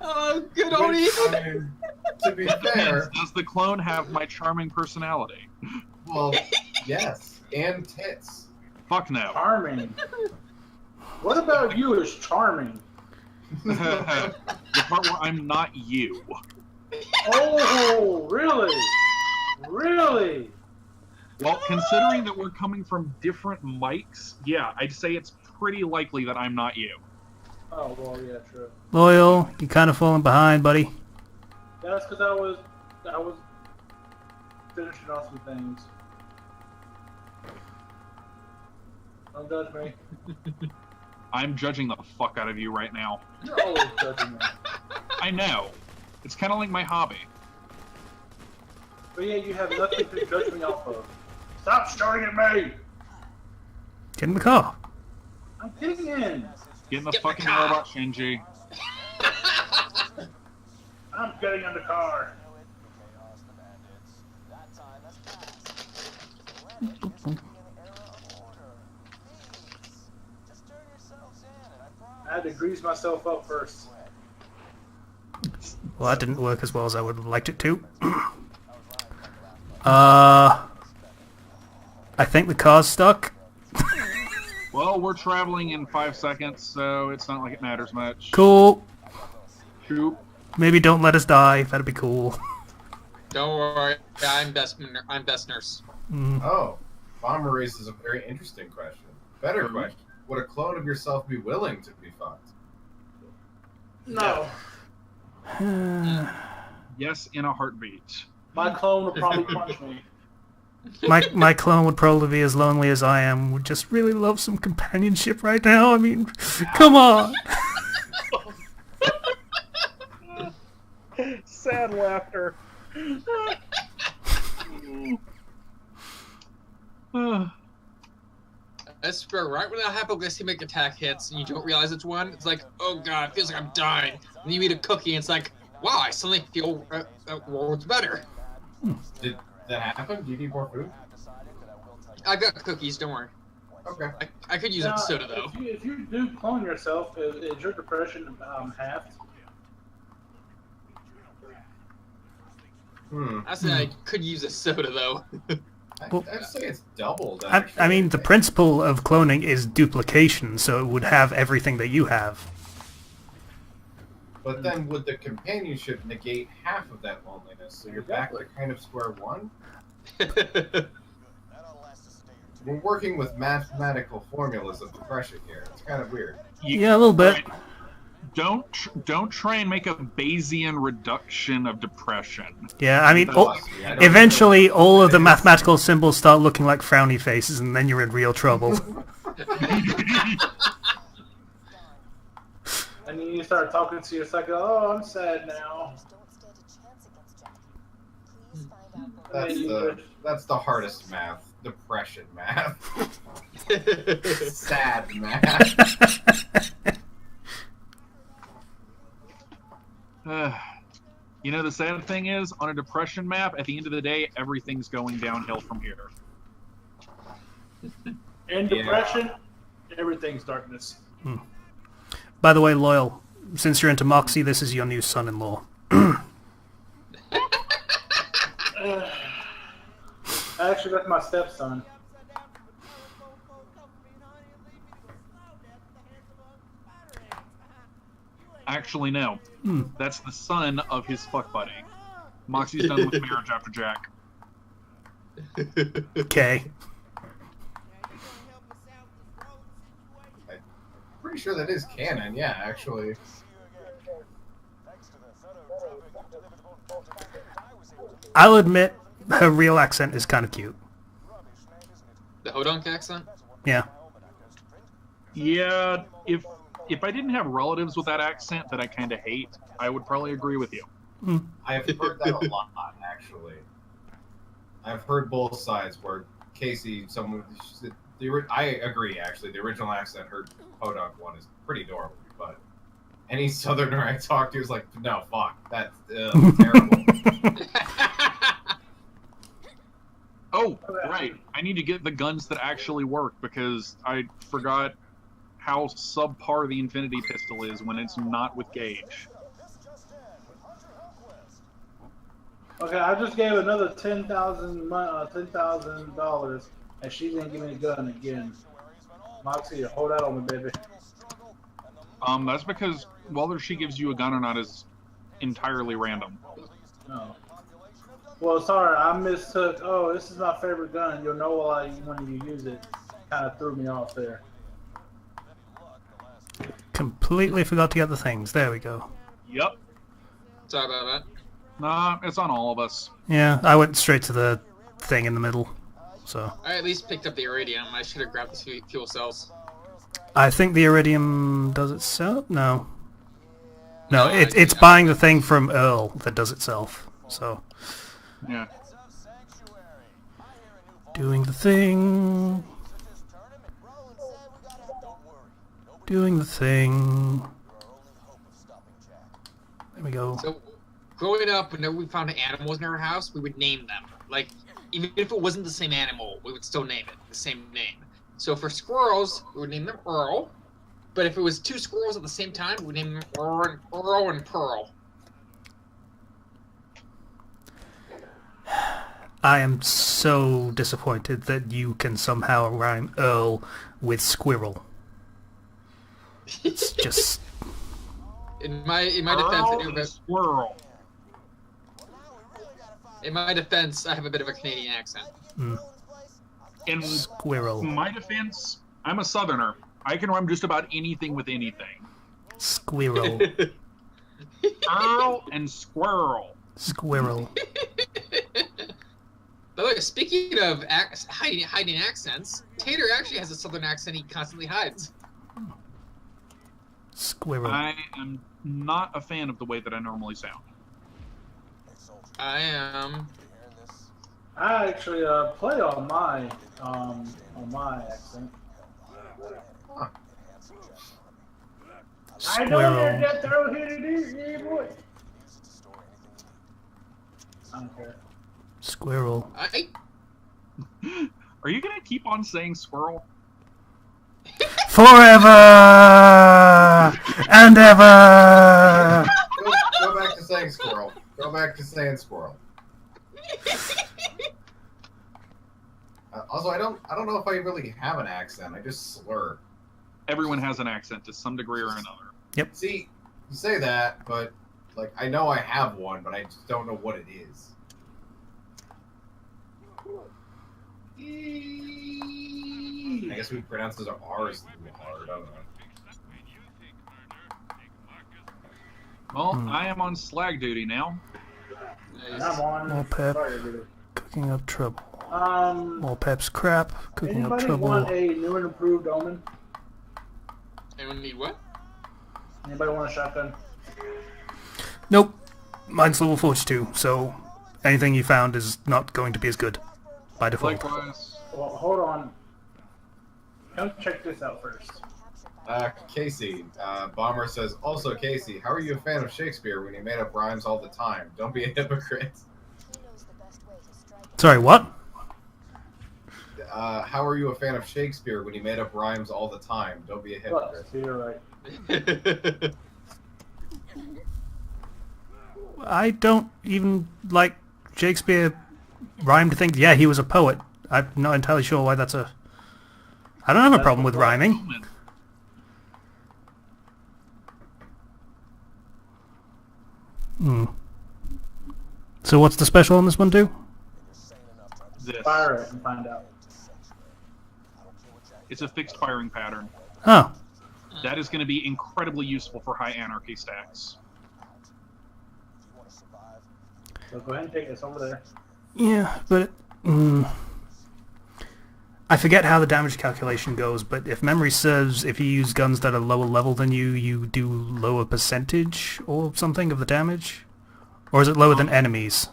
Oh, good old Which, Ethan. I mean, to be fair, Does the clone have my charming personality? well, yes, and tits. Fuck no. Charming. What about you is charming? The part where I'm not you. Oh, really? Really? Well, considering that we're coming from different mics, yeah, I'd say it's pretty likely that I'm not you. Oh, well, yeah, true. Loyal, you kind of falling behind, buddy. That's because I was finishing off some things. Don't judge me. I'm judging the fuck out of you right now. You're always judging me. I know. It's kind of like my hobby. But yeah, you have nothing to judge me off of. Stop starting at me! Get in the car. I'm getting in. Get in the Get in the fucking car. robot, Shinji. I'm getting in the car. I had to grease myself up first. Well, that didn't work as well as I would have liked it to. I think the car's stuck. Well, we're traveling in 5 seconds, so it's not like it matters much. Cool. Shoot. Maybe don't let us die. That'd be cool. Don't worry, I'm best nurse. Oh, Bomber raises a very interesting question. Better question: would a clone of yourself be willing to be fucked? No. Yes, in a heartbeat. My clone will probably punch me. My clone would probably be as lonely as I am. Would just really love some companionship right now. I mean, come on. Sad laughter. I swear, right when a hypoglycemic attack hits and you don't realize it's one, it's like, oh god, it feels like I'm dying. And you eat a cookie and it's like, wow, I suddenly feel worlds better. Did that happen? Do you need more food? I got cookies, don't worry. Okay. I could use Now, a soda though. if you do clone yourself, is your depression halved? I said I could use a soda though. I'd say it's doubled. I Actually. mean, the principle of cloning is duplication, so it would have everything that you have. But then would the companionship negate half of that loneliness? So you're back to kind of square one? We're working with mathematical formulas of depression here. It's kind of weird. Yeah, a little bit. Don't try and make a Bayesian reduction of depression. Yeah, I mean, Philosophy, I don't eventually know. all of the mathematical symbols start looking like frowny faces, and then you're in real trouble. And then you start talking to yourself, oh, I'm sad now. That's the hardest math. Depression math. Sad math. You know, the sad thing is, on a depression map, at the end of the day, everything's going downhill from here. In depression, everything's darkness. By the way, Loyal, since you're into Moxie, this is your new son-in-law. Actually, that's my stepson. Actually, no. Hmm. That's the son of his fuck buddy. Moxie's done with marriage after Jack. Okay. Pretty sure that is canon. Yeah, actually. I'll admit, her real accent is kind of cute. The Hodunk accent? Yeah. Yeah, if I didn't have relatives with that accent that I kind of hate, I would probably agree with you. I've heard that a lot, actually. I've heard both sides where Casey, I agree, actually. The original accent, her Podunk one, is pretty adorable, but any Southerner I talk to is like, no, fuck, that's terrible. Oh, right. I need to get the guns that actually work because I forgot how subpar the Infinity pistol is when it's not with gauge. Okay, I just gave another $10,000, and she didn't give me a gun again. Moxie, hold out on me, baby. That's because whether she gives you a gun or not is entirely random. No. Well, sorry, I mistook. Oh, this is my favorite gun. You'll know when you use it. Kind of threw me off there. Completely forgot to get the things. There we go. Yep. Sorry about that. Nah, it's on all of us. Yeah, I went straight to the thing in the middle. So I at least picked up the iridium. I should have grabbed the fuel cells. I think the iridium does itself. No, No, it's buying the thing from Earl that does itself. So Yeah. doing the thing, doing the thing. There we go. So, growing up, whenever we found animals in our house, we would name them. Like, even if it wasn't the same animal, we would still name it the same name. So for squirrels, we would name them Earl. But if it was two squirrels at the same time, we would name them Earl and Pearl. I am so disappointed that you can somehow rhyme Earl with squirrel. It's just... In my defense, Squirrel. in my defense, I have a bit of a Canadian accent. In Squirrel. my defense, I'm a Southerner. I can rhyme just about anything with anything. Squirrel. Earl and squirrel. Squirrel. By the way, speaking of hiding accents, Tater actually has a southern accent he constantly hides. Squirrel. I am not a fan of the way that I normally sound. I am. I actually play on my accent. I know Squirrel. you're just throw here to do, yeah, boy. I don't care. Squirrel. Are you gonna keep on saying squirrel? Forever and ever. Go back to saying squirrel. Go back to saying squirrel. Also, I don't know if I really have an accent. I just slur. Everyone has an accent to some degree or another. See, you say that, but like I know I have one, but I just don't know what it is. I guess we pronounce those R's hard. I don't know. Well, I am on slag duty now. And I'm on More pep. fire duty. Cooking up trouble. Um, More Pep's crap. Cooking up anybody trouble. want a new and improved Omen? Anyone need what? Anybody want a shotgun? Nope. Mine's level 42, so anything you found is not going to be as good by default. Likewise. Well, hold on. Come check this out first. Casey, Bomber says, also Casey, how are you a fan of Shakespeare when he made up rhymes all the time? Don't be a hypocrite. Sorry, what? How are you a fan of Shakespeare when he made up rhymes all the time? Don't be a hypocrite. Plus, you're right. I don't even like Shakespeare rhymed things. Yeah, he was a poet. I'm not entirely sure why that's a... I don't have a problem with rhyming. So what's the special on this one do? This. Fire it and find out. It's a fixed firing pattern. Oh. That is going to be incredibly useful for high anarchy stacks. So go ahead and take this over there. Yeah, but... I forget how the damage calculation goes, but if memory serves, if you use guns that are lower level than you, you do lower percentage or something of the damage? Or is it lower than enemies?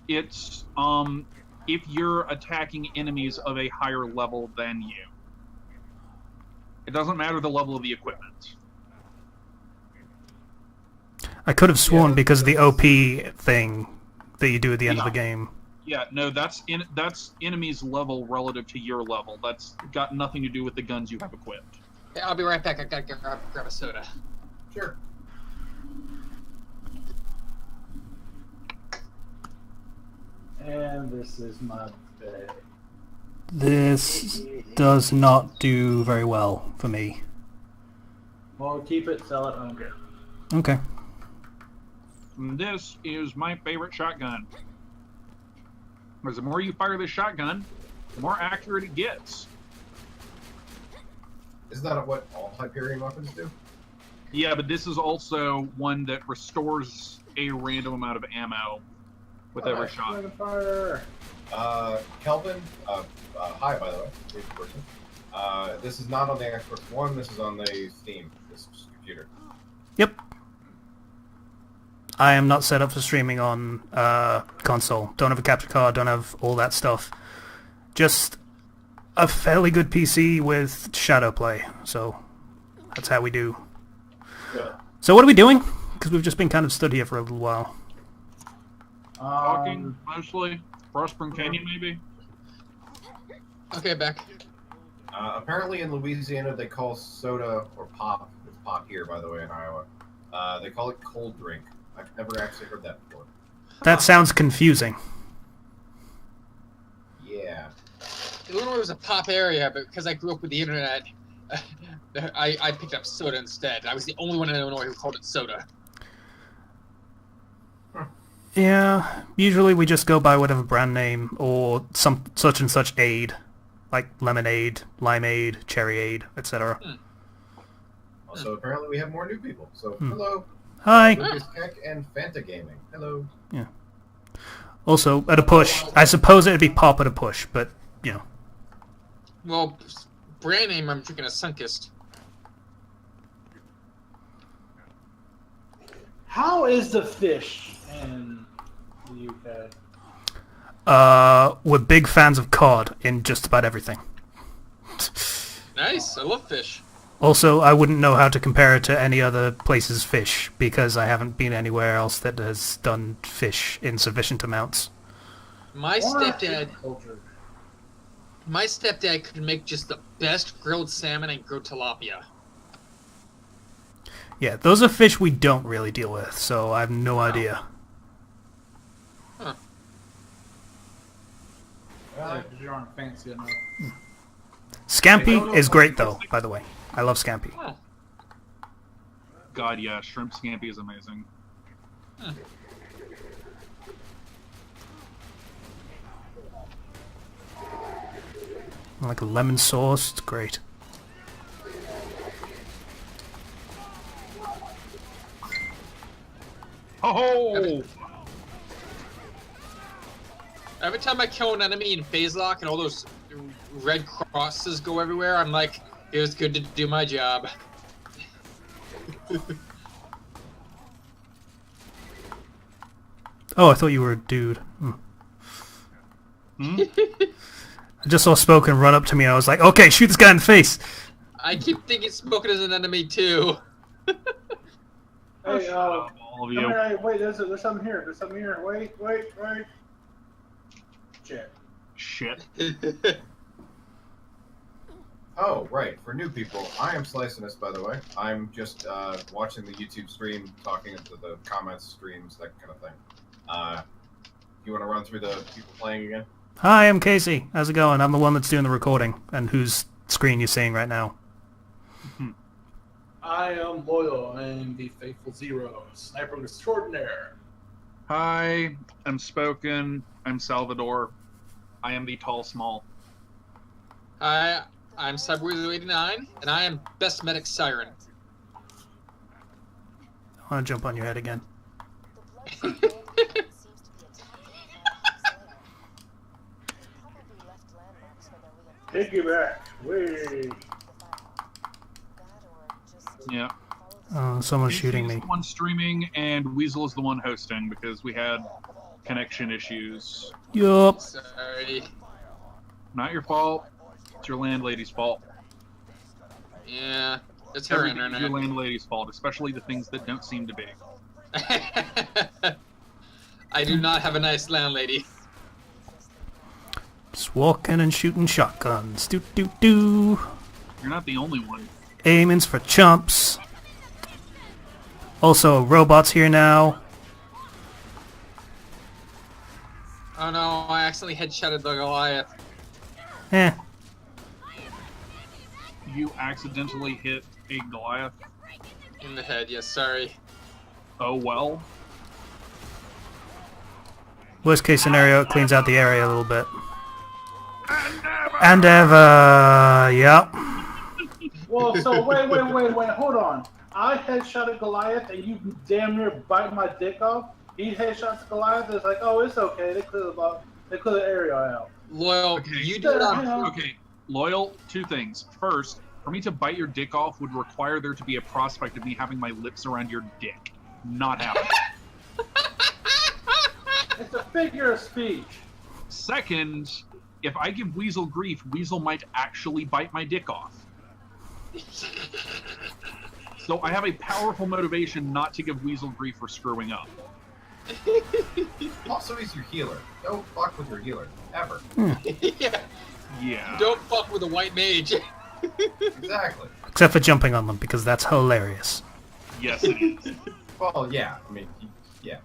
It's, if you're attacking enemies of a higher level than you. It doesn't matter the level of the equipment. I could have sworn because of the OP thing that you do at the end of the game. Yeah, no, that's enemies level relative to your level. That's got nothing to do with the guns you have equipped. Yeah, I'll be right back. I gotta grab a soda. Sure. And this is my bed. This does not do very well for me. Well, keep it, sell it, I don't care. Okay. And this is my favorite shotgun. Because the more you fire this shotgun, the more accurate it gets. Isn't that what all Hyperion weapons do? Yeah, but this is also one that restores a random amount of ammo with every shot. Fire. Kelvin, hi by the way, great person. This is not on the Xbox One, this is on the Steam, this computer. Yep. I am not set up for streaming on console. Don't have a capture card, don't have all that stuff. Just a fairly good PC with shadow play, so that's how we do. Yeah. So what are we doing? Because we've just been kind of stood here for a little while. Talking, mostly. Prospering Canyon, maybe? Okay, back. Apparently in Louisiana they call soda, or pop, it's pop here by the way in Iowa, they call it cold drink. I've never actually heard that before. That sounds confusing. Yeah. Illinois was a pop area, but because I grew up with the internet, I picked up soda instead. I was the only one in Illinois who called it soda. Yeah, usually we just go by whatever brand name or some such and such aid, like lemonade, limeade, cherryade, etc. Also, apparently we have more new people, so hello. Hi. Lucas Keck and Fanta Gaming. Hello. Yeah. Also, at a push, I suppose it'd be pop at a push, but, you know. Well, brand name, I'm drinking a Sunkist. How is the fish in the UK? We're big fans of cod in just about everything. Nice, I love fish. Also, I wouldn't know how to compare it to any other place's fish, because I haven't been anywhere else that has done fish in sufficient amounts. My stepdad could make just the best grilled salmon and grilled tilapia. Yeah, those are fish we don't really deal with, so I have no idea. Huh. Because you aren't fancy enough. Scampi is great, though, by the way. I love scampi. Oh. God, yeah, shrimp scampi is amazing. Like a lemon sauce, it's great. Oh! Every time I kill an enemy in phase lock and all those red crosses go everywhere, I'm like, it was good to do my job. Oh, I thought you were a dude. Hmm? I just saw Spoken run up to me and I was like, okay, shoot this guy in the face! I keep thinking Smoking is an enemy too. Hey, All of you. hey, wait, there's something here. There's something here. Wait. Shit. Shit. Oh, right. For new people, I am Sliciness, by the way. I'm just watching the YouTube stream, talking into the comments, streams, that kind of thing. You want to run through the people playing again? Hi, I'm Casey. How's it going? I'm the one that's doing the recording, and whose screen you're seeing right now. I am loyal. I am the faithful Zero, sniper extraordinaire. Hi, I'm Spoken. I'm Salvador. I am the tall small. Hi, I'm Cyberweasel89, and I am Best Medic Siren. I want to jump on your head again. Piggyback. Wait. Yeah. Someone's Casey shooting is me. the one streaming, and Weasel is the one hosting because we had connection issues. Yup. Sorry. Not your fault. It's your landlady's fault. Yeah, it's her Everything is internet. your landlady's fault, especially the things that don't seem to be. I do not have a nice landlady. Just walking and shooting shotguns. Doo doo doo. You're not the only one. Aiming's for chumps. Also, robots here now. Oh no, I accidentally headshotted the Goliath. Eh. You accidentally hit a Goliath. In the head, yes, sorry. Oh well. Worst case scenario, it cleans out the area a little bit. And ever. Yep. Well, so wait, hold on. I headshotted Goliath and you damn near bite my dick off. He headshots Goliath and it's like, oh, it's okay. They clear the area out. Loyal, Okay. you do not. Okay, Loyal, two things. First, for me to bite your dick off would require there to be a prospect of me having my lips around your dick. Not happening. It's a figure of speech. Second, if I give Weasel grief, Weasel might actually bite my dick off. So I have a powerful motivation not to give Weasel grief for screwing up. Also, he's your healer. Don't fuck with your healer. Ever. Yeah. Yeah. Don't fuck with a white mage. Exactly. Except for jumping on them, because that's hilarious. Yes, it is. Well, yeah. I mean, yeah.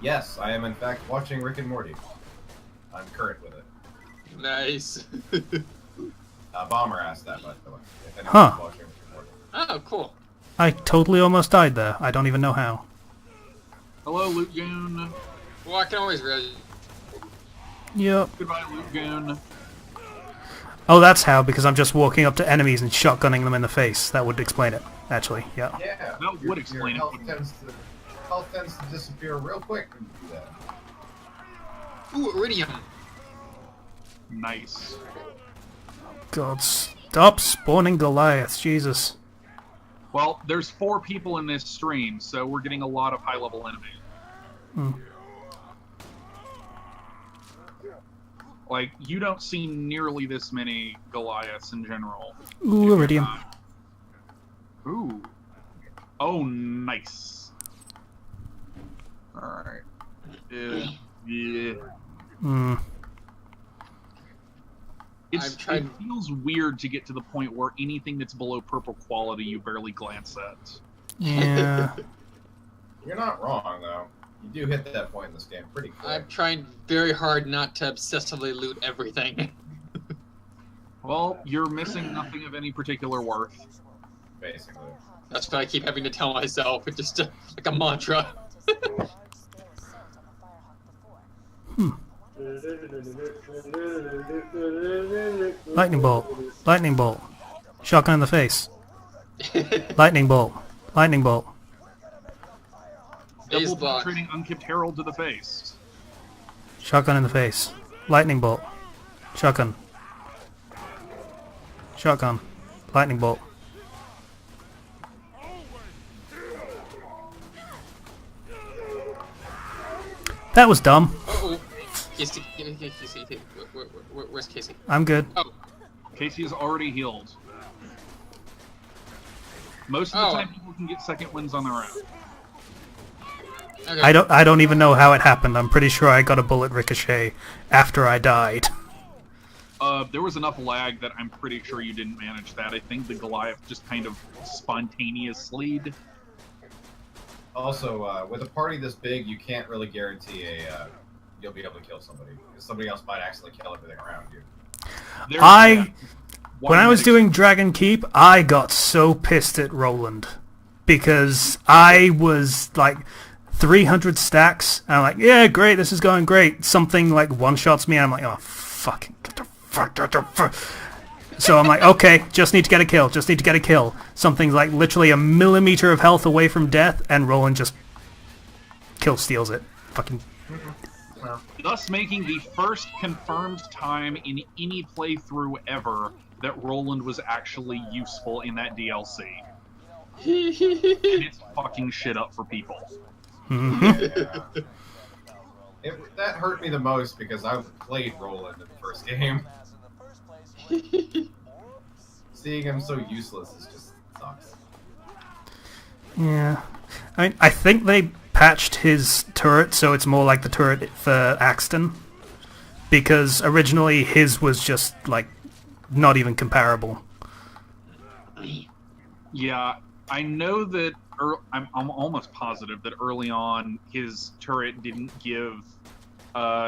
Yes, I am in fact watching Rick and Morty. I'm current with it. Nice. Bomber asked that, by the way. If anyone's Huh. watching Rick and Morty. Oh, cool. I totally almost died there. I don't even know how. Hello, Loot Goon. Well, I can always res. Yep. Goodbye, Loot Goon. Oh, that's how, because I'm just walking up to enemies and shotgunning them in the face. That would explain it, actually. Yeah. Yeah. That would explain it, Health wouldn't it? tends to disappear real quick when you do that. Ooh, iridium. Nice. God, stop spawning Goliaths, Jesus. Well, there's 4 people in this stream, so we're getting a lot of high-level enemies. Hmm. Like, you don't see nearly this many Goliaths in general. Ooh, iridium. Ooh. Oh, nice. Alright. Yeah. Hmm. It tried- feels weird to get to the point where anything that's below purple quality you barely glance at. Yeah. You're not wrong, though. You do hit that point in this game pretty quick. I'm trying very hard not to obsessively loot everything. Well, you're missing nothing of any particular worth. Basically. That's what I keep having to tell myself. It's just like a mantra. Lightning bolt. Lightning bolt. Shotgun in the face. Lightning bolt. Lightning bolt. Phase Double block. penetrating unkipped herald to the face. Shotgun in the face. Lightning bolt. Shotgun. Shotgun. Lightning bolt. That was dumb. Uh-oh. Casey. Where's Casey? I'm good. Oh. Casey is already healed. Most of the Oh. time, people can get second wins on their own. Okay. I don't even know how it happened. I'm pretty sure I got a bullet ricochet after I died. There was enough lag that I'm pretty sure you didn't manage that. I think the Goliath just kind of spontaneously. Also, with a party this big, you can't really guarantee you'll be able to kill somebody. Because somebody else might accidentally kill everything around you. There's I When I was doing Dragon Keep, I got so pissed at Roland because I was like 300 stacks. And I'm like, yeah, great, this is going great. Something like one-shots me, and I'm like, oh, fucking... So I'm like, okay, just need to get a kill, just need to get a kill. Something's like literally a millimeter of health away from death, and Roland just kill steals it. Fucking... Thus making the first confirmed time in any playthrough ever that Roland was actually useful in that DLC. And it's fucking shit up for people. Yeah. That hurt me the most because I played Roland in the first game. Seeing him so useless is just sucks. Yeah. I mean, I think they patched his turret so it's more like the turret for Axton. Because originally his was just, like, not even comparable. Yeah, I know that... I'm almost positive that early on his turret didn't give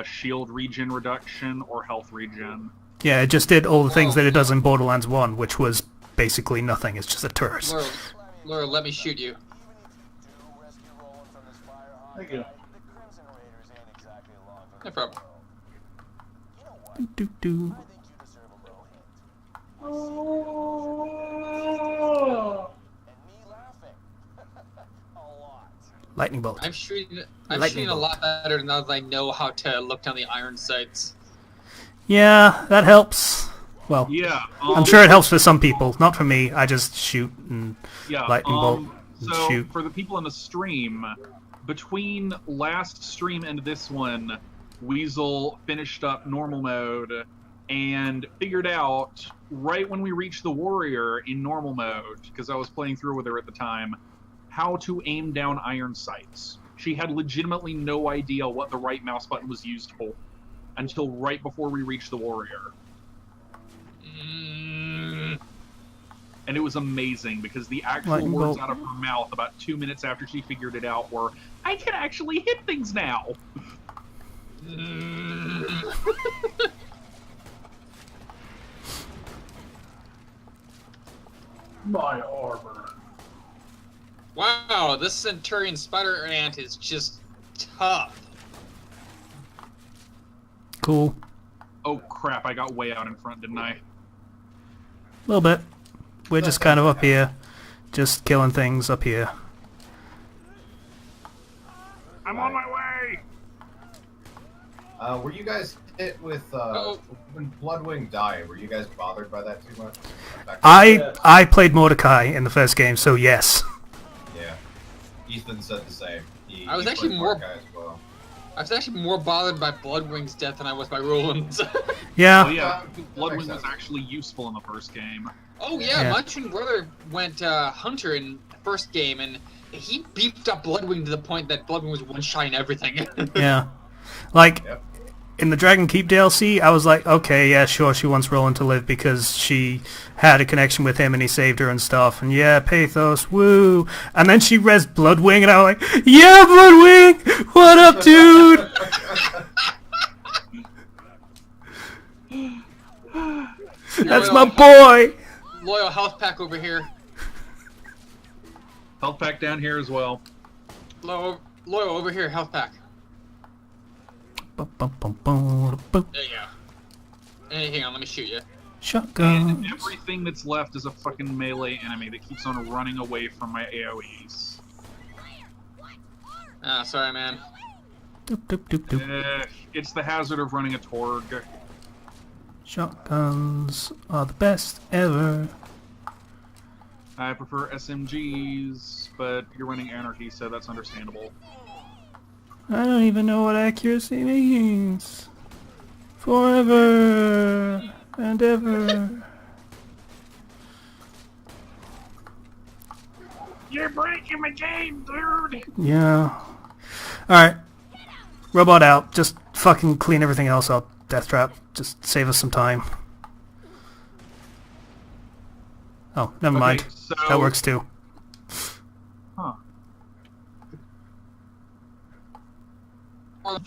shield regen reduction or health regen. Yeah, it just did all the things that it does in Borderlands 1, which was basically nothing. It's just a turret. Laura, let me shoot you. Thank you. No problem. Do. Oh. Lightning bolt. I'm shooting a lot better now that I know how to look down the iron sights. Yeah, that helps. Well, Yeah. I'm sure it helps for some people. Not for me. I just shoot and lightning bolt and so shoot. for the people in the stream, between last stream and this one, Weasel finished up normal mode and figured out right when we reached the warrior in normal mode, because I was playing through with her at the time, how to aim down iron sights. She had legitimately no idea what the right mouse button was used for until right before we reached the warrior. And it was amazing because the actual Lightning words bolt. out of her mouth about 2 minutes after she figured it out were, I can actually hit things now. My armor. Wow, this Centurion Spider Ant is just tough. Cool. Oh crap, I got way out in front, didn't I? A little bit. We're just kind of up here. Just killing things up here. I'm on my way! Were you guys hit with when Bloodwing died? Were you guys bothered by that too much? I played Mordecai in the first game, so yes. Yeah, Ethan said the same. I was he actually played more- Mordecai as well. I was actually more bothered by Bloodwing's death than I was by Roland's. Yeah. Oh yeah, that Bloodwing makes was sense. actually useful in the first game. Oh yeah, Yeah. my twin brother went Hunter in the first game, and he beefed up Bloodwing to the point that Bloodwing was one-shotting everything. Yeah. Like, Yep. in the Dragon Keep DLC, I was like, okay, yeah, sure, she wants Roland to live because she had a connection with him and he saved her and stuff. And yeah, pathos, woo. And then she res Bloodwing, and I was like, yeah, Bloodwing! What up, dude? That's my boy! Loyal health pack over here. Health pack down here as well. Loyal over here, health pack. Bum, bum, bum, bum, bum. There you go. Hey, hang on, let me shoot you. Shotgun. And everything that's left is a fucking melee enemy that keeps on running away from my AoEs. Ah, sorry, man. Doop, doop, doop, doop. It's the hazard of running a Torg. Shotguns are the best ever. I prefer SMGs, but you're running Anarchy, so that's understandable. I don't even know what accuracy means. Forever and ever. You're breaking my game, dude! Yeah. Alright. Robot out. Just fucking clean everything else up. Deathtrap. Just save us some time. Oh, never mind. so- That works too. Huh. In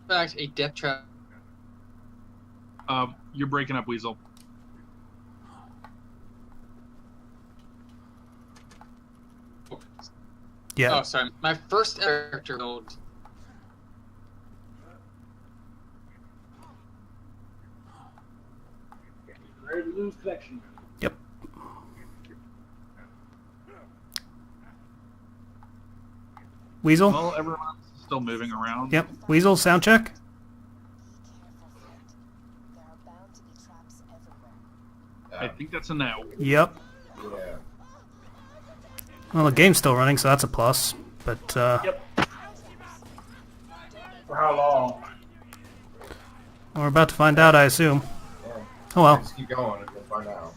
fact, a death trap. You're breaking up, Weasel. Yeah. Oh, sorry. My first character build. Ready to lose connection. Yep. Weasel? Well, everyone's still moving around. Yep. Weasel, sound check? I think that's a no. Yep. Yeah. Well, the game's still running, so that's a plus. But, Yep. For how long? we're about to find out, I assume. Yeah. Oh well. Just keep going and we'll find out.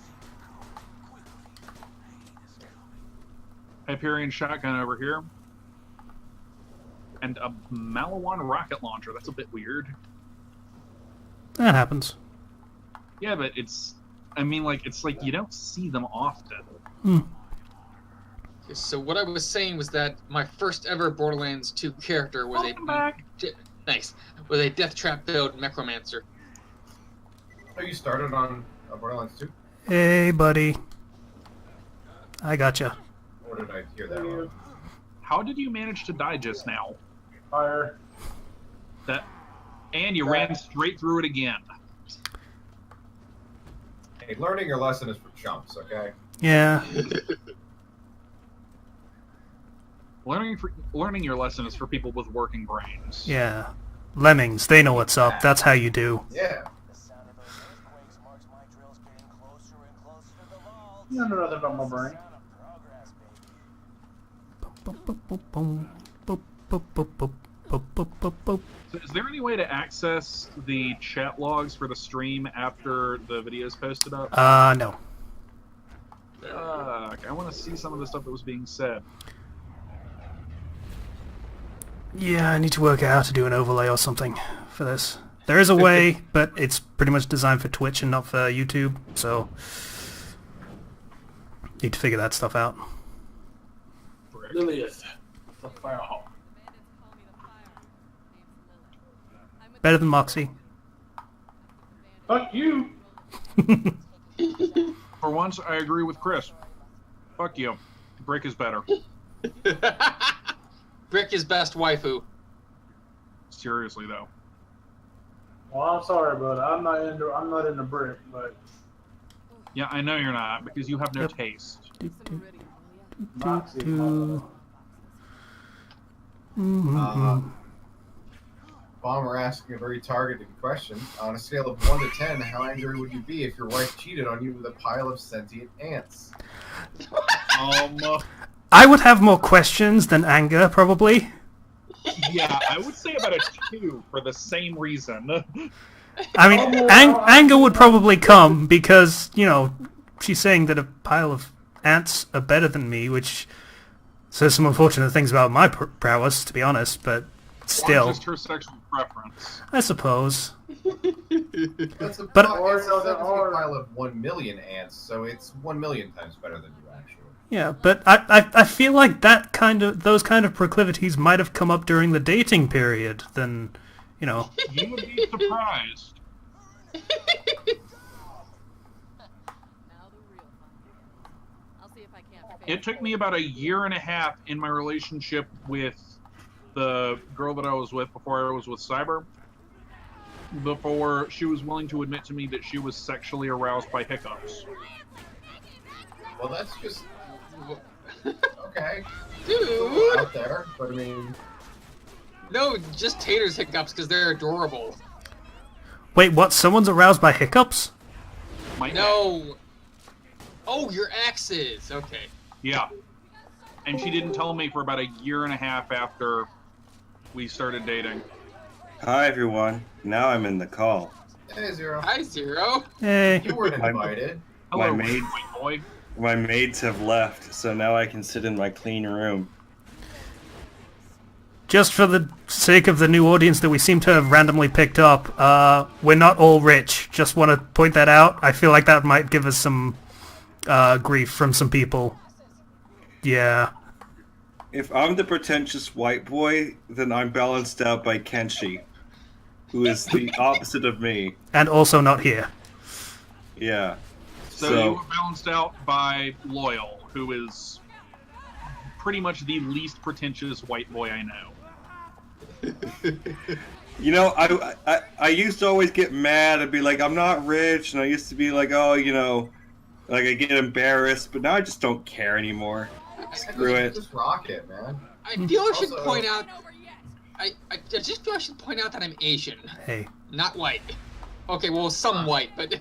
Hyperion shotgun over here. And a Malawan rocket launcher. That's a bit weird. That happens. Yeah, but it's... I mean, like, it's like you don't see them often. Hmm. Okay, so what I was saying was that my first ever Borderlands 2 character was Welcome back. Nice. Was a Death Trap build Necromancer. Oh, you started on Borderlands 2? Hey, buddy. I gotcha. Or did I hear that wrong? How did you manage to die just now? Fire. And you ran straight through it again. Hey, learning your lesson is for chumps, okay? Yeah. Learning your lesson is for people with working brains. Yeah. Lemmings, they know what's up. That's how you do. Yeah. You know nothing about my brain. So is there any way to access the chat logs for the stream after the video's posted up? No. I want to see some of the stuff that was being said. Yeah, I need to work out how to do an overlay or something for this. There is a way, but it's pretty much designed for Twitch and not for YouTube, so need to figure that stuff out. Lilith. The Firehawk. Better than Moxie. Fuck you. For once, I agree with Chris. Fuck you. Brick is better. Brick is best waifu. Seriously, though. Well, I'm sorry, but I'm not into brick, but Yeah, I know you're not, because you have no Yep. taste. Moxie. Bomber asking a very targeted question. On a scale of 1 to 10, how angry would you be if your wife cheated on you with a pile of sentient ants? I would have more questions than anger, probably. Yeah, I would say about a 2 for the same reason. I mean, anger would probably come because, you know, she's saying that a pile of ants are better than me, which says some unfortunate things about my prowess, to be honest, but still. Or just her sexual preference. I suppose. That's a But- pile of 1 million ants, so it's 1 million times better than you actually. Yeah, but I feel like those kind of proclivities might have come up during the dating period than, you know. You would be surprised. It took me about a year and a half in my relationship with the girl that I was with before I was with Cyber, before she was willing to admit to me that she was sexually aroused by hiccups. Well, that's just okay. Dude! Out there, but I mean, No, just Tater's hiccups because they're adorable. Wait, what? Someone's aroused by hiccups? Might No. Oh, your axes. Okay. Yeah. And she didn't tell me for about a year and a half after we started dating. Hi everyone. Now I'm in the call. hey, Zero. Hi, Zero. Hey. You weren't invited. Hello, My maid- white boy. My maids have left, so now I can sit in my clean room. Just for the sake of the new audience that we seem to have randomly picked up, we're not all rich. Just want to point that out. I feel like that might give us some grief from some people. Yeah. If I'm the pretentious white boy, then I'm balanced out by Kenshi. who is the opposite of me. And also not here. Yeah. So you were balanced out by Loyal, who is pretty much the least pretentious white boy I know. You know, I used to always get mad and be like, I'm not rich, and I used to be like, oh, you know, like I get embarrassed, but now I just don't care anymore. Screw it. Just rock it, man. I feel I should Also- point out. I just feel I should point out that I'm Asian, Hey. not white. Okay, well, some white, but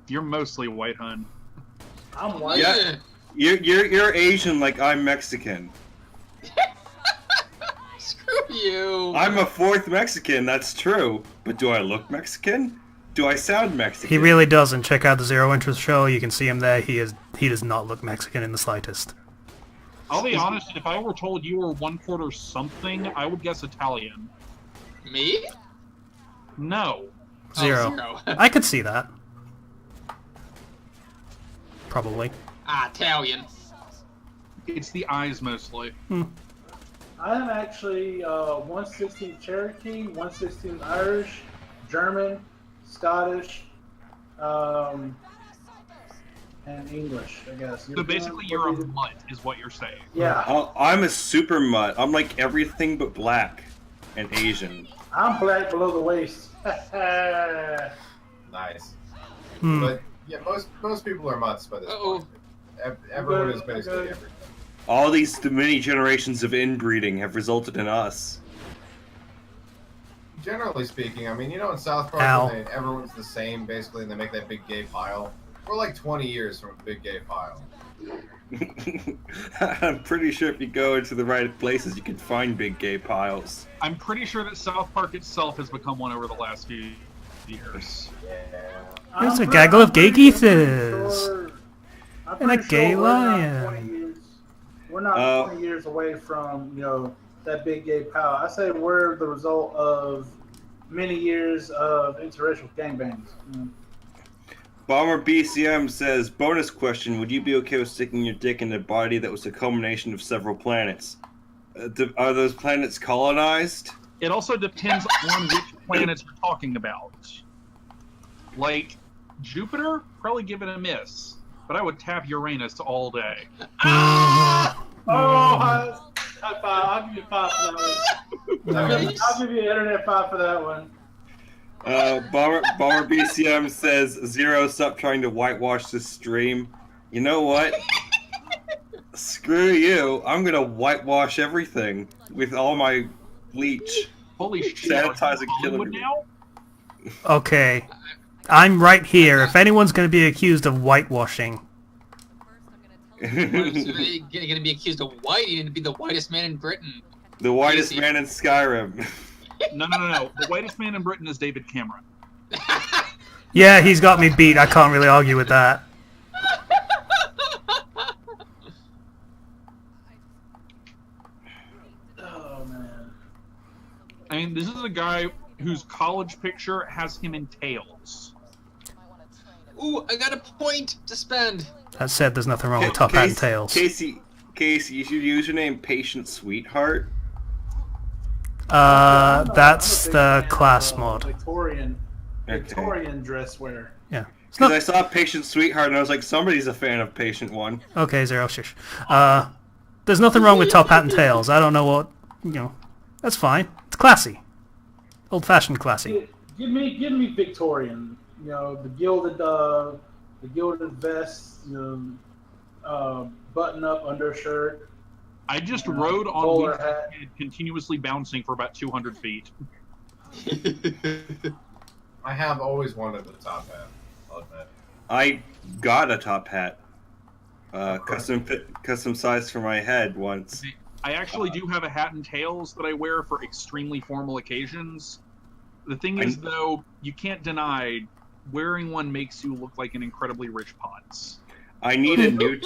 You're mostly white, hun. I'm white. Yeah. You're Asian like I'm Mexican. Screw you. I'm a fourth Mexican, that's true. But do I look Mexican? Do I sound Mexican? He really doesn't. Check out the Zero Interest show. You can see him there. He does not look Mexican in the slightest. I'll be honest, if I were told you were 1/4 something, I would guess Italian. Me? No. Oh, Zero. zero. I could see that. Probably. Italian. It's the eyes mostly. I'm actually 1/16 Cherokee, 1/16 Irish, German, Scottish, and English, I guess. So basically you're a mutt, is what you're saying. Yeah, I'm a super mutt. I'm like everything but black and Asian. I'm black below the waist. Nice. Hmm. But yeah, most people are mutts by this Uh-oh. point. Everyone is basically everything. All these many generations of inbreeding have resulted in us. Generally speaking, I mean, you know, in South Park, Ow. when everyone's the same, basically, and they make that big gay pile. We're like 20 years from a big gay pile. I'm pretty sure if you go into the right places, you can find big gay piles. I'm pretty sure that South Park itself has become one over the last few years. Yeah. There's a I'm gaggle of gay pretty geethers. sure- I'm And a pretty gay sure we're not lion. 20 years- We're not 20 years away from, that big gay pile. I say we're the result of many years of interracial gangbangs. Bomber BCM says, bonus question, would you be okay with sticking your dick in a body that was a culmination of several planets? Are those planets colonized? It also depends on which planets we're talking about. Like, Jupiter, probably give it a miss. But I would tap Uranus all day. Oh, high five. I'll give you 5 for that one. I'll give you an internet 5 for that one. Bomber BCM says, Zero, stop trying to whitewash this stream. You know what? Screw you. I'm gonna whitewash everything with all my bleach. Holy shit. Are you Sanitizing in Hollywood killing now? Okay. I'm right here. If anyone's going to be accused of whitewashing, You're gonna be accused of white. You need to be the whitest man in Britain. The whitest Easy. man in Skyrim. No. The whitest man in Britain is David Cameron. yeah, he's got me beat. I can't really argue with that. Oh, man. I mean, this is a guy whose college picture has him in Tails. Ooh, I got a point to spend. That said, there's nothing wrong with Top Hat and Tails. Casey, you should use your name Patient Sweetheart. That's I'm a big the fan class of, mod. Victorian dress wear. Yeah. It's Because not... I saw Patient Sweetheart and I was like, somebody's a fan of Patient One. Okay, Zero, shush. There's nothing wrong with Top Hat and Tails. I don't know what, that's fine. It's classy. Old-fashioned classy. Give me Victorian. The gilded vest. Button-up undershirt. I just rode on bowler Luke's hat. head, continuously bouncing for about 200 feet. I have always wanted the top hat, I'll admit. I got a top hat. Custom size for my head once. I actually do have a hat and tails that I wear for extremely formal occasions. The thing is, though, you can't deny wearing one makes you look like an incredibly rich Potts. I need a new...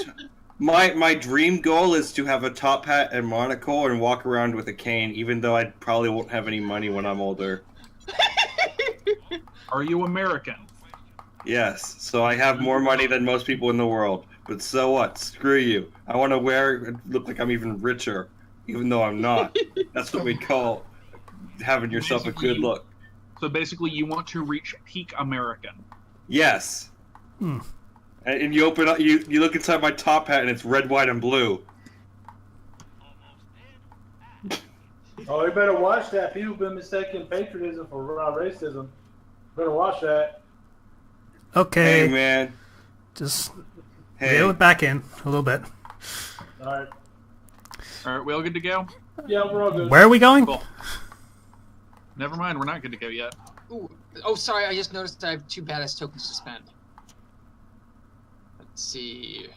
My dream goal is to have a top hat and monocle and walk around with a cane, even though I probably won't have any money when I'm older. Are you American? Yes, so I have more money than most people in the world. But so what? Screw you. I want to wear and look like I'm even richer, even though I'm not. That's what we call having yourself a good look. So basically, you want to reach peak American. Yes. Hmm. And you open up, you look inside my top hat, and it's red, white, and blue. Oh, you better watch that. People have been mistaking patriotism for racism. Better watch that. Okay. Hey, man. Just Hey. reel it back in a little bit. All right. All right, we all good to go? Yeah, we're all good. Where are we going? Cool. Never mind, we're not good to go yet. Ooh. Oh, sorry. I just noticed I have 2 badass tokens to spend. Let's see.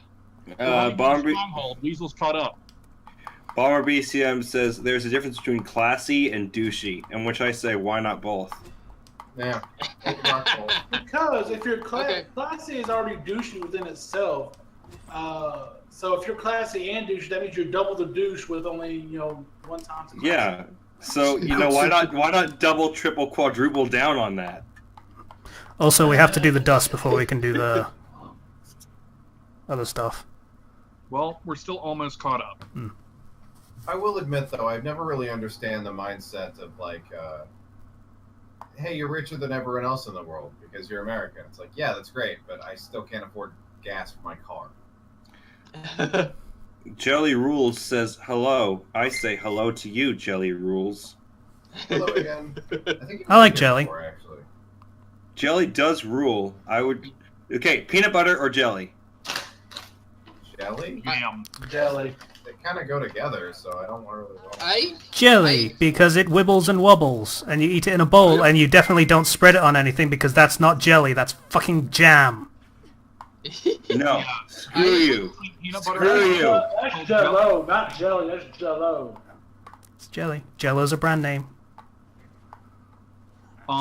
Bomber Stronghold. Weasel's caught up. BCM says there's a difference between classy and douchey, in which I say, why not both? Yeah. Because if you're Okay. classy is already douchey within itself. So if you're classy and douchey, that means you're double the douche with only one time. To Yeah. So why not double, triple, quadruple down on that? Also, we have to do the dust before we can do the other stuff. Well, we're still almost caught up. I will admit, though, I've never really understand the mindset of, like, hey, you're richer than everyone else in the world because you're American. It's like, yeah, that's great, but I still can't afford gas for my car. Jelly Rules says hello. I say hello to you, Jelly Rules. Hello again. I like jelly. Before, actually. Jelly does rule. I would... Okay, peanut butter or jelly? Jelly? Jam. Jelly. They kind of go together, so I don't really want. Jelly, because it wibbles and wobbles, and you eat it in a bowl, and you definitely don't spread it on anything because that's not jelly, that's fucking jam. No. Screw you. Peanut butter. Screw you. That's Jello, not jelly. That's Jello. It's jelly. Jello's a brand name.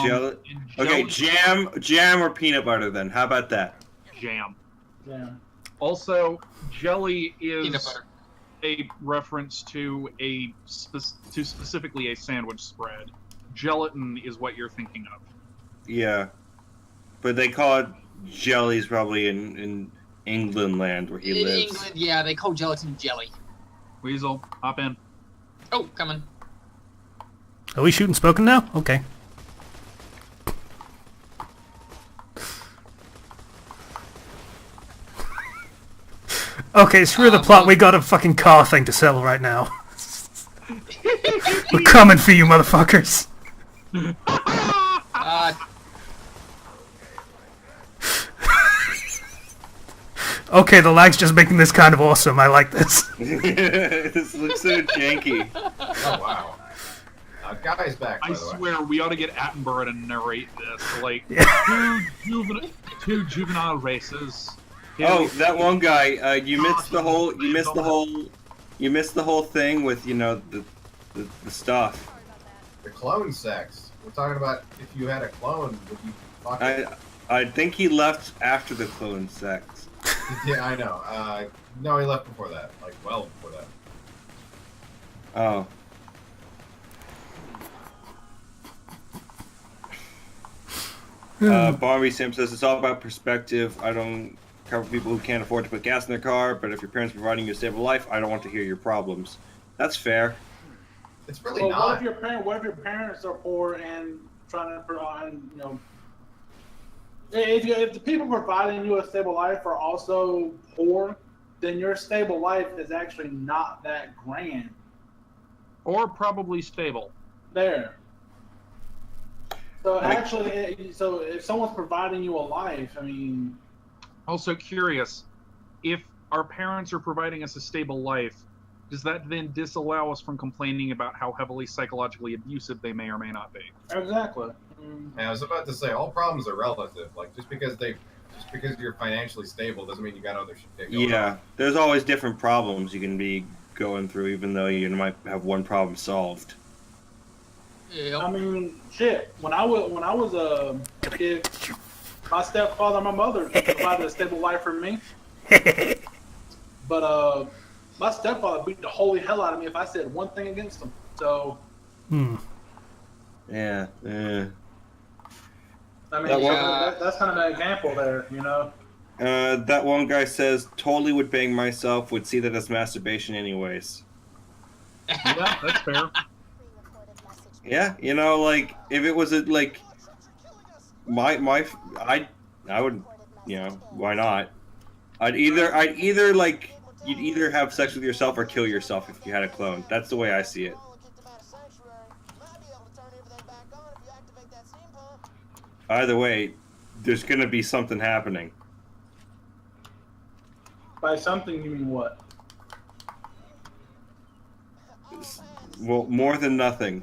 Jelly. and Okay, jelly- jam or peanut butter then. How about that? Jam. Yeah. Also, jelly Peanut is butter. a reference to specifically a sandwich spread. Gelatin is what you're thinking of. Yeah. But they call it jellies probably in England land where he In lives. England, yeah, they call gelatin jelly. Weasel, hop in. Oh, coming. Are we shooting spoken now? Okay. Okay, screw the plot. We got a fucking car thing to sell right now. We're coming for you, motherfuckers. Okay, the lag's just making this kind of awesome. I like this. This looks so janky. Oh wow. Guy's back. By I the way. swear, we ought to get Attenborough to narrate this. Like, two juvenile races. Oh, that one guy. You missed the whole thing with the stuff. The clone sex. We're talking about if you had a clone, would you fuck it? I think he left after the clone sex. Yeah, I know. No, he left before that. Like, well before that. Oh. Barbie Sim says it's all about perspective. I don't cover people who can't afford to put gas in their car, but if your parents are providing you a stable life, I don't want to hear your problems. That's fair. It's really Well, not. what if your parents are poor and trying to provide, if the people providing you a stable life are also poor, then your stable life is actually not that grand. Or probably stable. There. So actually, so if someone's providing you a life, I mean. Also curious, if our parents are providing us a stable life, does that then disallow us from complaining about how heavily psychologically abusive they may or may not be? Exactly. I was about to say all problems are relative. Like just because you're financially stable doesn't mean you got other shit going on. There's always different problems you can be going through, even though you might have one problem solved. Yep. I mean, shit. When I was a kid, my stepfather and my mother provided a stable life for me. But my stepfather beat the holy hell out of me if I said one thing against him. So. Yeah. I mean, That that's kind of an example there, That one guy says, totally would bang myself, would see that as masturbation anyways. Yeah, that's fair. Yeah, like, if it was I would, you know, why not? I'd either like you'd either have sex with yourself or kill yourself if you had a clone. That's the way I see it. Either way, there's gonna be something happening. By something, you mean what? Well, more than nothing.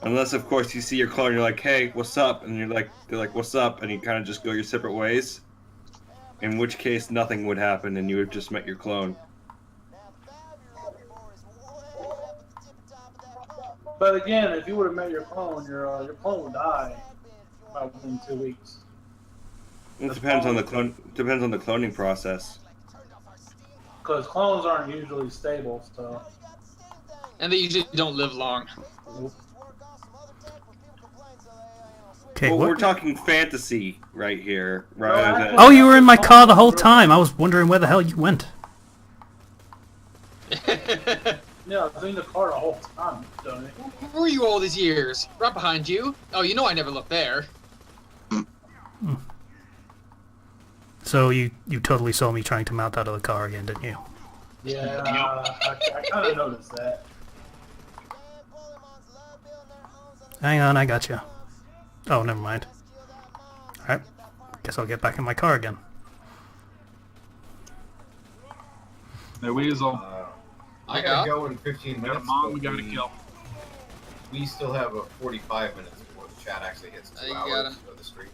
Unless, of course, you see your clone and you're like, hey, what's up? And they're like, what's up? And you kind of just go your separate ways. In which case, nothing would happen and you would just met your clone. But again, if you would have met your clone would die about within 2 weeks. It depends on the cloning process. Because clones aren't usually stable, so. And they usually don't live long. Okay, Well, what? we're talking fantasy right here, No, rather than... Oh, you were in my car the whole time. I was wondering where the hell you went. Yeah, I was in the car the whole time, Tony. Where were you all these years? Right behind you. Oh, you know I never looked there. So you totally saw me trying to mount out of the car again, didn't you? Yeah, I kind of noticed that. Hang on, I got you. Oh, never mind. Alright. Guess I'll get back in my car again. No weasel. I gotta go in 15 We got a minutes. mom but we gotta kill. We still have a 45 minutes before the chat actually hits 2 You got hours him. of the stream.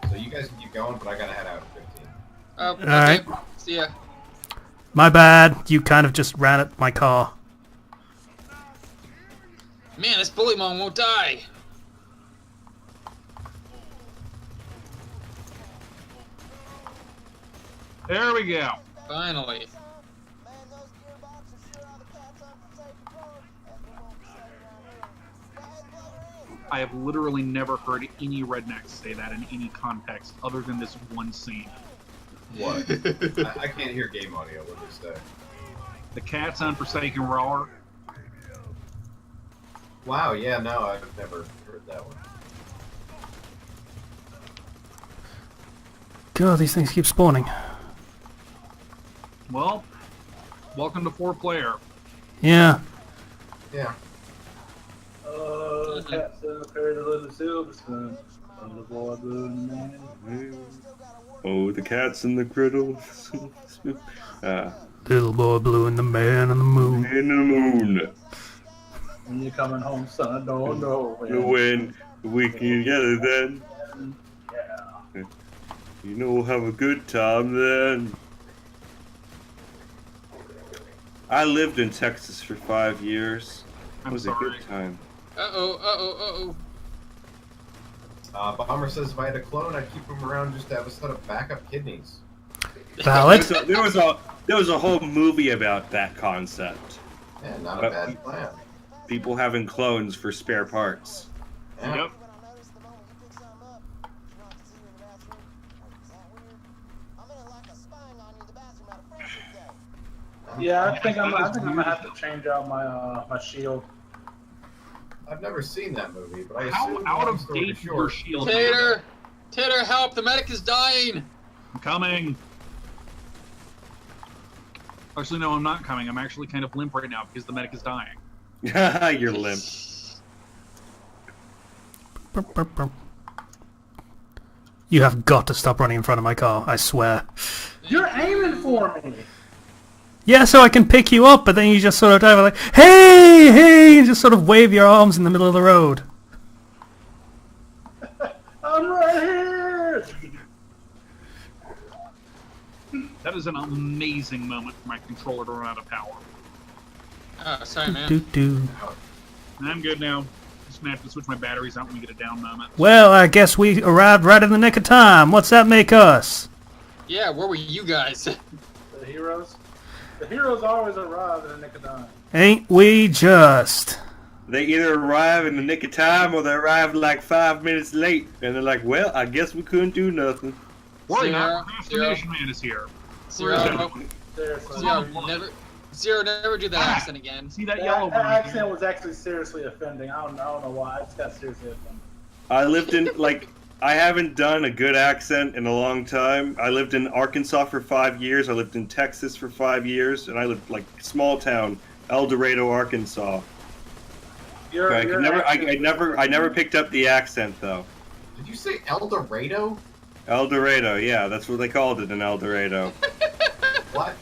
So you guys can keep going, but I gotta head out in 15. Oh, okay. Alright. See ya. My bad. You kind of just ran at my car. Man, this bully mom won't die. There we go. Finally. I have literally never heard any rednecks say that in any context other than this one scene. What? I can't hear game audio. What did you say? The cat's unforsaken roar. Wow, yeah, no, I've never heard that one. God, these things keep spawning. Well, welcome to 4-player. Yeah. Yeah. Cat's in the cradle of the silver spoon. Oh, the boy blue and the man. Oh, the cat's in the cradle. Little boy blue and the man on the moon. In the moon. When you're coming home, son, I don't know When we can get together then. Yeah. You know we'll have a good time then. I lived in Texas for 5 years. It I'm was sorry. a good time. Uh-oh. Bomber says if I had a clone, I'd keep him around just to have a set of backup kidneys. Valid. There was a whole movie about that concept. Yeah, not a bad plan. People having clones for spare parts. Yeah. Yep. Yeah, I think I'm gonna have to change out my my shield. I've never seen that movie, but I How assume out long of story date short, your shield? Tater! Tater, help! The medic is dying! I'm coming. Actually, no, I'm not coming. I'm actually kind of limp right now because the medic is dying. You're limp. Burp, burp, burp. You have got to stop running in front of my car, I swear. You're aiming for me. Yeah, so I can pick you up, but then you just sort of dive like, hey, hey, and just sort of wave your arms in the middle of the road. I'm right here. That is an amazing moment for my controller to run out of power. Oh, sorry, man. Do. I'm good now. Just gonna have to switch my batteries out when we get a down moment. Well, I guess we arrived right in the nick of time. What's that make us? Yeah, where were you guys? The heroes. The heroes always arrive in the nick of time. Ain't we just? They either arrive in the nick of time or they arrive like 5 minutes late. And they're like, well, I guess we couldn't do nothing. Worry Zero, not, Procrastination Man is here. Zero. Seriously. Zero, never. Zero, never do that accent again. See that yellow That one accent here? was actually seriously offending. I don't know why. I just got seriously offended. I lived in, I haven't done a good accent in a long time. I lived in Arkansas for 5 years. I lived in Texas for 5 years. And I lived, small town, El Dorado, Arkansas. I never picked up the accent, though. Did you say El Dorado? El Dorado, yeah, that's what they called it in El Dorado. What?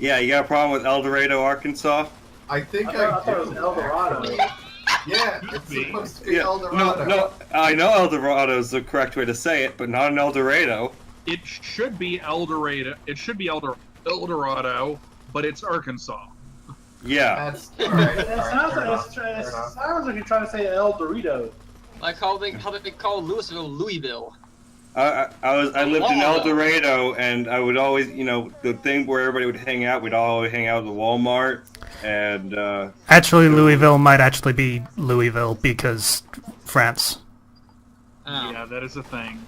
Yeah, you got a problem with El Dorado, Arkansas? I think I thought it was El Dorado. Yeah, it's supposed to be El Dorado. No, I know El Dorado is the correct way to say it, but not in El Dorado. It should be El Dorado. It should be El Dorado, but it's Arkansas. Yeah. That's alright. It sounds like you're trying to say El Dorito. Like how they call Louisville Louisville. I lived in El Dorado, and I would always, the thing where everybody would hang out, we'd all hang out at the Walmart, and Actually, Louisville might actually be Louisville because France. Oh. Yeah, that is a thing.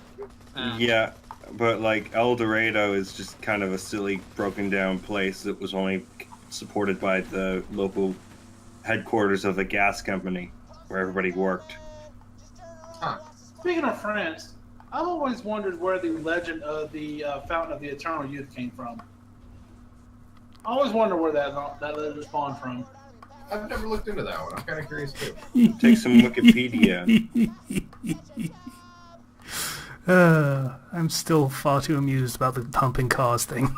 yeah, but El Dorado is just kind of a silly, broken down place that was only supported by the local headquarters of the gas company where everybody worked. Huh. Speaking of France, I've always wondered where the legend of the Fountain of the Eternal Youth came from. I always wonder where that legend spawned from. I've never looked into that one. I'm kind of curious too. Take some Wikipedia. I'm still far too amused about the pumping cars thing.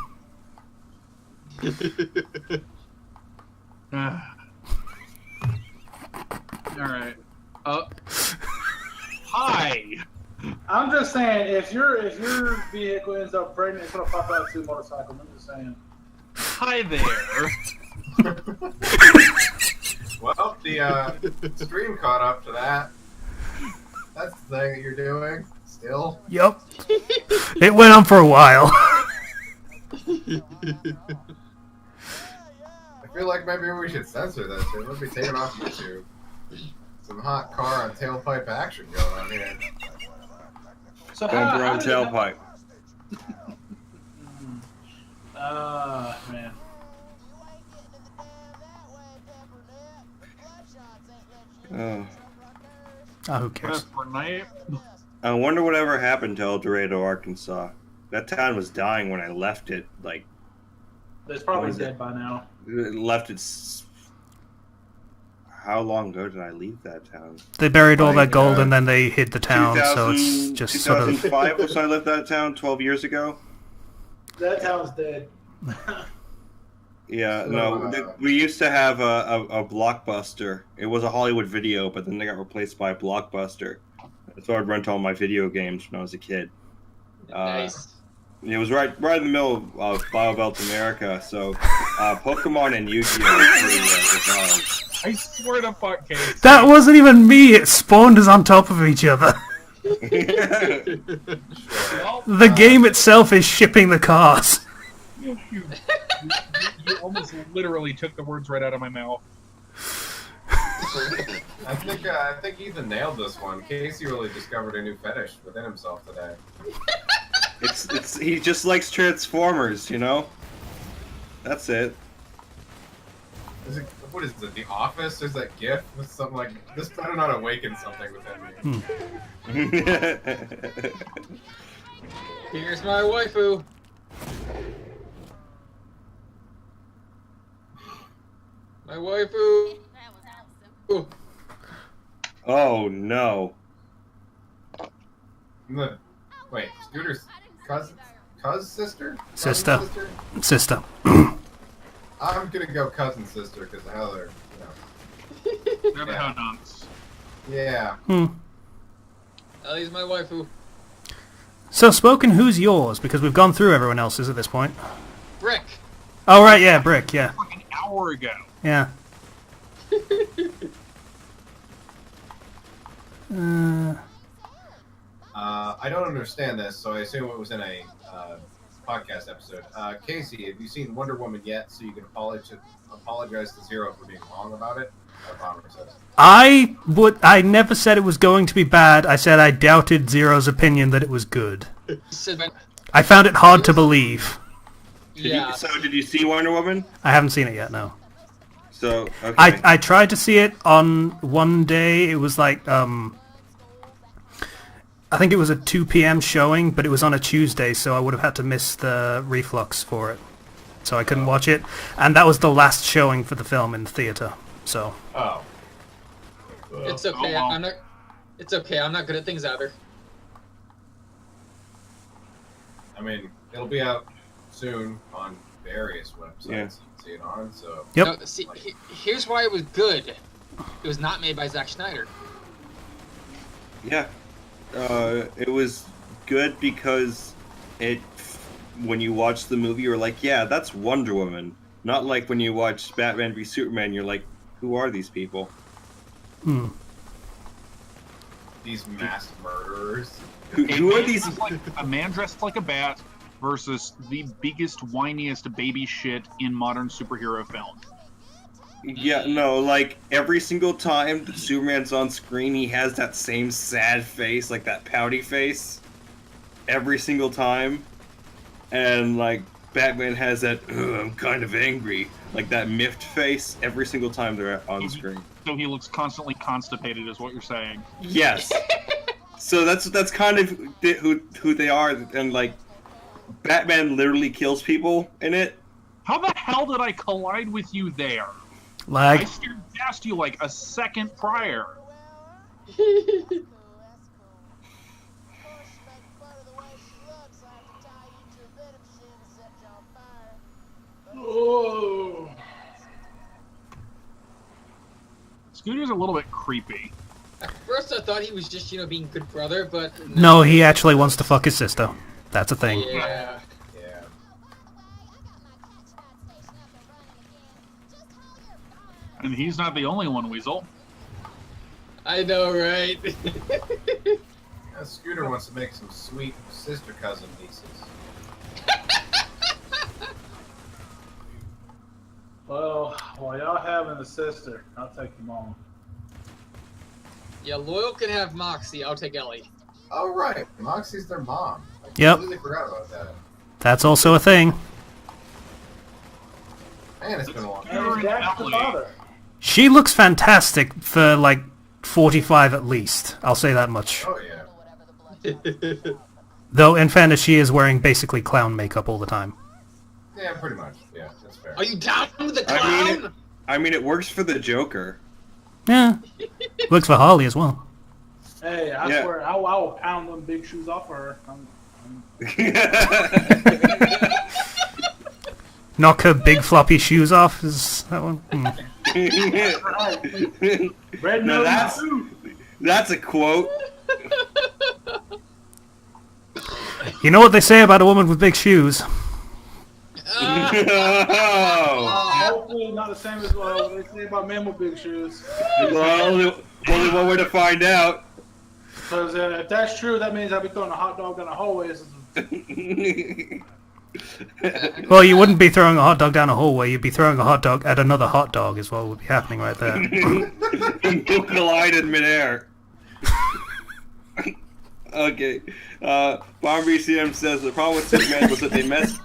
Alright. Hi! I'm just saying, if your vehicle ends up pregnant, it's gonna pop out 2 motorcycles. I'm just saying. Hi there! Well, the stream caught up to that. That's the thing that you're doing. Still. Yep. It went on for a while. I feel like maybe we should censor this. It would be taken off YouTube. Some hot car on tailpipe action going on here. So Bumper on tailpipe. Man. Who cares? For night. I wonder whatever happened to El Dorado, Arkansas. That town was dying when I left it. It's probably What is it? dead by now. Left it. How long ago did I leave that town? They buried all that gold uh, and then they hid the town, so it's 2000 just sort of... 2005 was when I left that town 12 years ago. That town's dead. Yeah, So, no, we used to have a Blockbuster. It was a Hollywood Video, but then they got replaced by a Blockbuster. That's where I'd rent all my video games when I was a kid. Nice. It was right in the middle of BioBelt America, so Pokemon and Yu-Gi-Oh! Were pretty I swear to fuck, Case. That wasn't even me, it spawned us on top of each other. The game itself is shipping the cars. You almost literally took the words right out of my mouth. I think Ethan nailed this one. Casey really discovered a new fetish within himself today. He just likes Transformers, That's it. What is it? The Office? There's that GIF with something like this. Better not awaken something within me. Here's my waifu. My waifu. Ooh. Oh no. Wait, Scooter's cousin sister? Sister. Cousin Sister. I'm gonna go cousin sister because Heather, Never Yeah. had nonce. Yeah. Ellie's my waifu. So, Spoken, who's yours? Because we've gone through everyone else's at this point. Brick. Oh, right, yeah, Brick, yeah. Fucking hour ago. Yeah. I don't understand this, so I assume it was in a podcast episode. Casey, have you seen Wonder Woman yet? So you can apologize to Zero for being wrong about it. I never said it was going to be bad. I said I doubted Zero's opinion that it was good. I found it hard to believe. Yeah. So did you see Wonder Woman? I haven't seen it yet, no. So okay. I tried to see it on one day. It was like I think it was a 2 p.m. showing, but it was on a Tuesday, so I would have had to miss the reflux for it. So I couldn't watch it, and that was the last showing for the film in the theater. So. Oh. It's okay. well. I'm not. It's okay. I'm not good at things either. I mean, it'll be out soon on various websites Yeah. you can see it on, so... Yep. No, see, here's why it was good. It was not made by Zack Snyder. Yeah. It was good because when you watch the movie, you're like, yeah, that's Wonder Woman. Not like when you watch Batman v Superman, you're like, who are these people? These mass murderers. Who are these? A man dressed like a bat versus the biggest, whiniest baby shit in modern superhero film. Yeah, no, like, every single time that Superman's on screen, he has that same sad face, like that pouty face. Every single time. And, like, Batman has that, I'm kind of angry, like that miffed face every single time they're on screen. So he looks constantly constipated, is what you're saying. Yes. So that's kind of who they are, and, like, Batman literally kills people in it. How the hell did I collide with you there? I Lag. steered past you like a second prior. Oh. Scooter's a little bit creepy. At first, I thought he was just, being good brother, but No, he actually wants to fuck his sister. That's a thing. Yeah. Yeah. And he's not the only one, Weasel. I know, right? Scooter wants to make some sweet sister cousin nieces. Well, while y'all having a sister, I'll take them on. Yeah, Loyal can have Moxie. I'll take Ellie. Oh, right. Moxie's their mom. I Yep. completely forgot about that. That's also a thing. Man, it's been a long time. And Jack's the father. She looks fantastic for, like, 45 at least. I'll say that much. Oh, yeah. Though, in fairness, she is wearing basically clown makeup all the time. Yeah, pretty much. Yeah, that's fair. Are you down with the clown? I mean, it works for the Joker. Yeah. Works for Harley as well. Hey, I Yeah. swear, I will pound them big shoes off of her. Knock her big floppy shoes off. Is that one? Red Now nose. that's a quote. You know what they say about a woman with big shoes? Oh. Hopefully not the same as what they say about men with big shoes. Well, only one way to find out. Because if that's true, that means I'll be throwing a hot dog down a hallway. Well, you wouldn't be throwing a hot dog down a hallway. You'd be throwing a hot dog at another hot dog is what would be happening right there. You'll collide in midair. Okay. Bomb BCM says the problem with Superman was that they messed.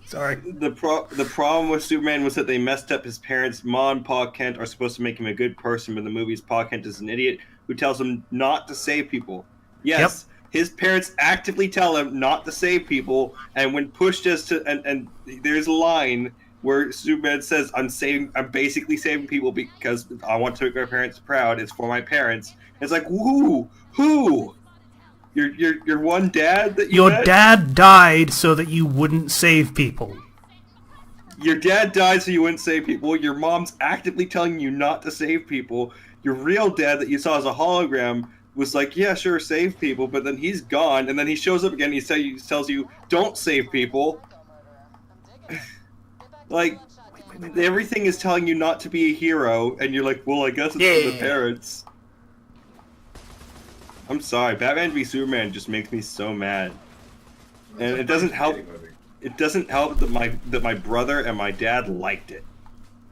Sorry. The problem with Superman was that they messed up his parents. Ma and Pa Kent are supposed to make him a good person, but in the movies, Pa Kent is an idiot who tells him not to save people. Yes, his parents actively tell him not to save people, and when pushed as to, and there's a line where Superman says, I'm basically saving people because I want to make my parents proud. It's for my parents. It's like, who? Your one dad that you Your met? dad died so that you wouldn't save people. Your dad died so you wouldn't save people. Your mom's actively telling you not to save people. Your real dad that you saw as a hologram was like, yeah, sure, save people, but then he's gone, and then he shows up again, he tells you, don't save people. Like, everything is telling you not to be a hero, and you're like, well, I guess it's for the parents. I'm sorry, Batman v Superman just makes me so mad. And it doesn't help. It doesn't help that my brother and my dad liked it.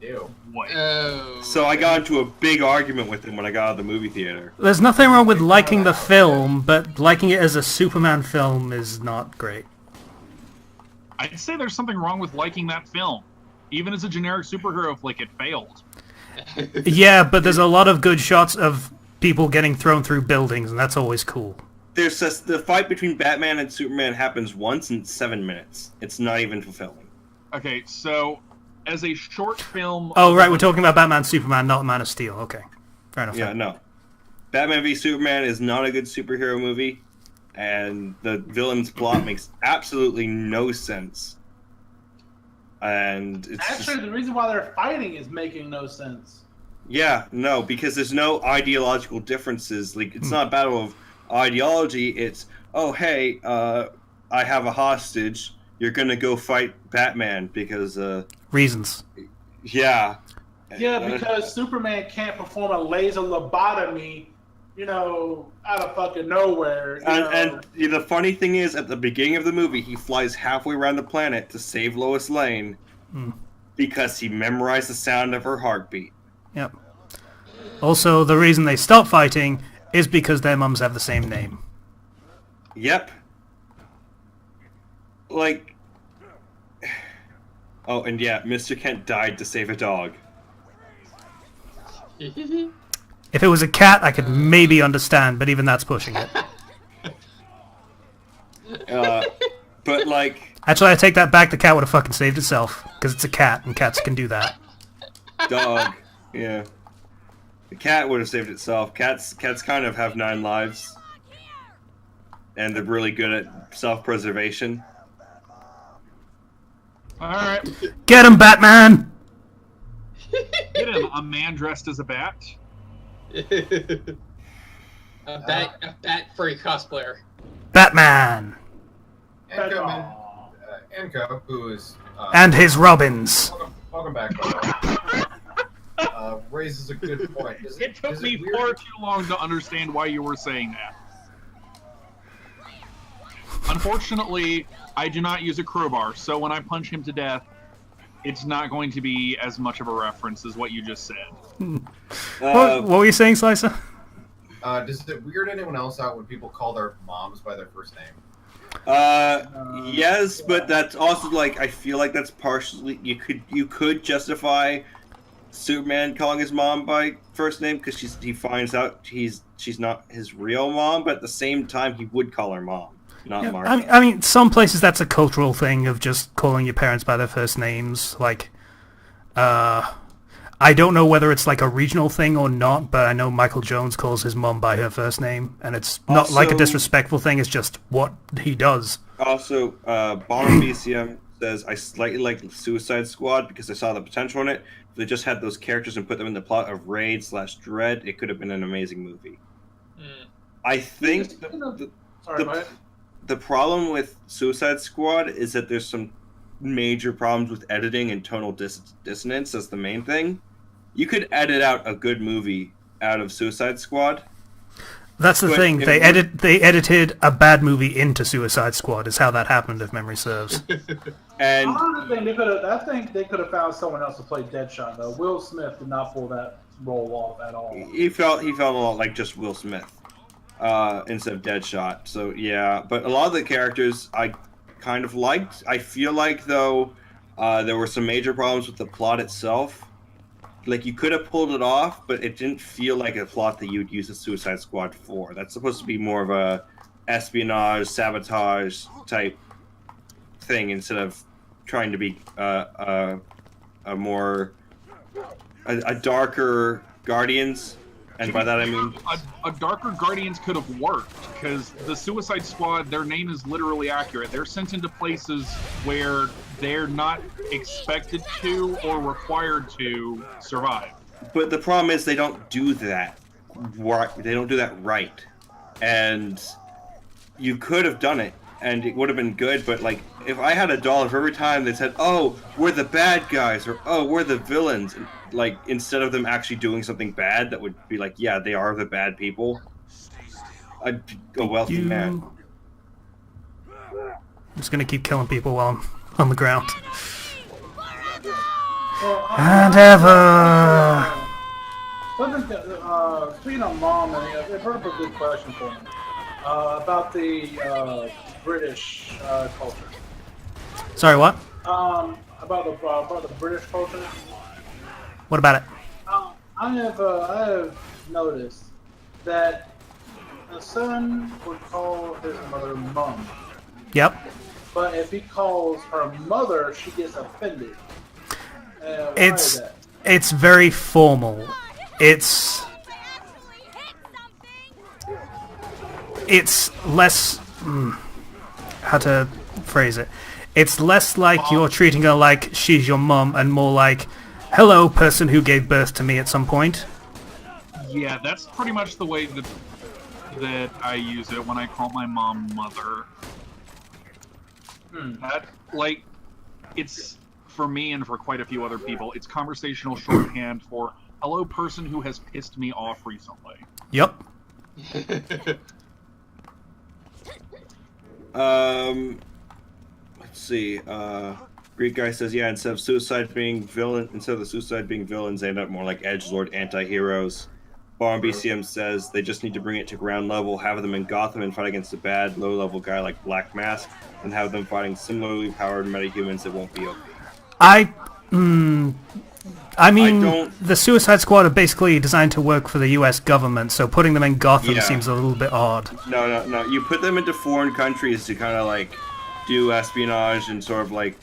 Ew. What? Oh. So I got into a big argument with him when I got out of the movie theater. There's nothing wrong with liking the film, but liking it as a Superman film is not great. I'd say there's something wrong with liking that film. Even as a generic superhero flick, it failed. Yeah, but there's a lot of good shots of people getting thrown through buildings, and that's always cool. There's the fight between Batman and Superman happens once in 7 minutes. It's not even fulfilling. Okay, so as a short film... Oh, right, we're talking about Batman, Superman, not Man of Steel. Okay, fair enough. Yeah, no. Batman v Superman is not a good superhero movie, and the villain's plot makes absolutely no sense. And it's actually the reason why they're fighting is making no sense. Yeah, no, because there's no ideological differences. Like, it's not a battle of ideology. It's, oh, hey, I have a hostage. You're gonna go fight Batman because reasons. Yeah. Yeah, because Superman can't perform a laser lobotomy, out of fucking nowhere. And the funny thing is, at the beginning of the movie, he flies halfway around the planet to save Lois Lane because he memorized the sound of her heartbeat. Yep. Also, the reason they stop fighting is because their mums have the same name. Yep. Like... Oh, and yeah, Mr. Kent died to save a dog. If it was a cat, I could maybe understand, but even that's pushing it. But, like... Actually, I take that back. The cat would have fucking saved itself, because it's a cat, and cats can do that. Dog. Yeah. The cat would have saved itself. Cats kind of have 9 lives. And they're really good at self-preservation. Alright. Get him, Batman! Get him, a man dressed as a bat. a bat furry cosplayer. Batman! Enko, who is... and his Robins. Welcome back, raises a good point. It took me far too long to understand why you were saying that. Unfortunately, I do not use a crowbar, so when I punch him to death, it's not going to be as much of a reference as what you just said. What were you saying, Slicer? Does it weird anyone else out when people call their moms by their first name? Yes, but that's also, like, I feel like that's partially... You could justify Superman calling his mom by first name because he finds out she's not his real mom, but at the same time, he would call her mom. Not Martha. I mean, some places that's a cultural thing of just calling your parents by their first names. Like, I don't know whether it's like a regional thing or not, but I know Michael Jones calls his mom by her first name, and it's not like a disrespectful thing, it's just what he does. Also, Bomber BCM says, I slightly like Suicide Squad because I saw the potential in it. If they just had those characters and put them in the plot of Raid/Dread, it could have been an amazing movie. I think the problem with Suicide Squad is that there's some major problems with editing and tonal dissonance. That's the main thing. You could edit out a good movie out of Suicide Squad. That's the thing. They edited a bad movie into Suicide Squad. Is how that happened, if memory serves. And I think they could have found someone else to play Deadshot though. Will Smith did not pull that role off at all. He felt a lot like just Will Smith instead of Deadshot. So yeah, but a lot of the characters I kind of liked. I feel like though there were some major problems with the plot itself. Like, you could have pulled it off, but it didn't feel like a plot that you'd use a Suicide Squad for. That's supposed to be more of a espionage, sabotage type thing instead of trying to be a darker Guardians. And by that I mean... A darker Guardians could have worked, because the Suicide Squad, their name is literally accurate. They're sent into places where they're not expected to or required to survive. But the problem is they don't do that. They don't do that right. And you could have done it, and it would have been good, but, like, if I had $1 for every time they said, oh, we're the bad guys, or oh, we're the villains, like, instead of them actually doing something bad that would be like, yeah, they are the bad people, I'd be a wealthy man. I'm just gonna keep killing people while I'm on the ground. And ever. Speaking of mom, I brought up a good question for me about the British culture. Sorry, what? About the British culture. What about it? I have noticed that the son would call his mother mom, Yep. but if he calls her mother, she gets offended. Why is that? It's very formal. It's less how to phrase it. It's less like you're treating her like she's your mum and more like, hello, person who gave birth to me at some point. Yeah, that's pretty much the way that I use it when I call my mom mother. That, like, it's, for me and for quite a few other people, it's conversational shorthand for, hello, person who has pissed me off recently. Yep. Let's see. Greek guy says, yeah, instead of the suicide being villains, they end up more like edgelord anti-heroes. Bar BCM says they just need to bring it to ground level, have them in Gotham and fight against a bad, low-level guy like Black Mask, and have them fighting similarly powered metahumans that won't be OP. I mean, the Suicide Squad are basically designed to work for the US government, so putting them in Gotham seems a little bit odd. No. You put them into foreign countries to kind of like do espionage and sort of like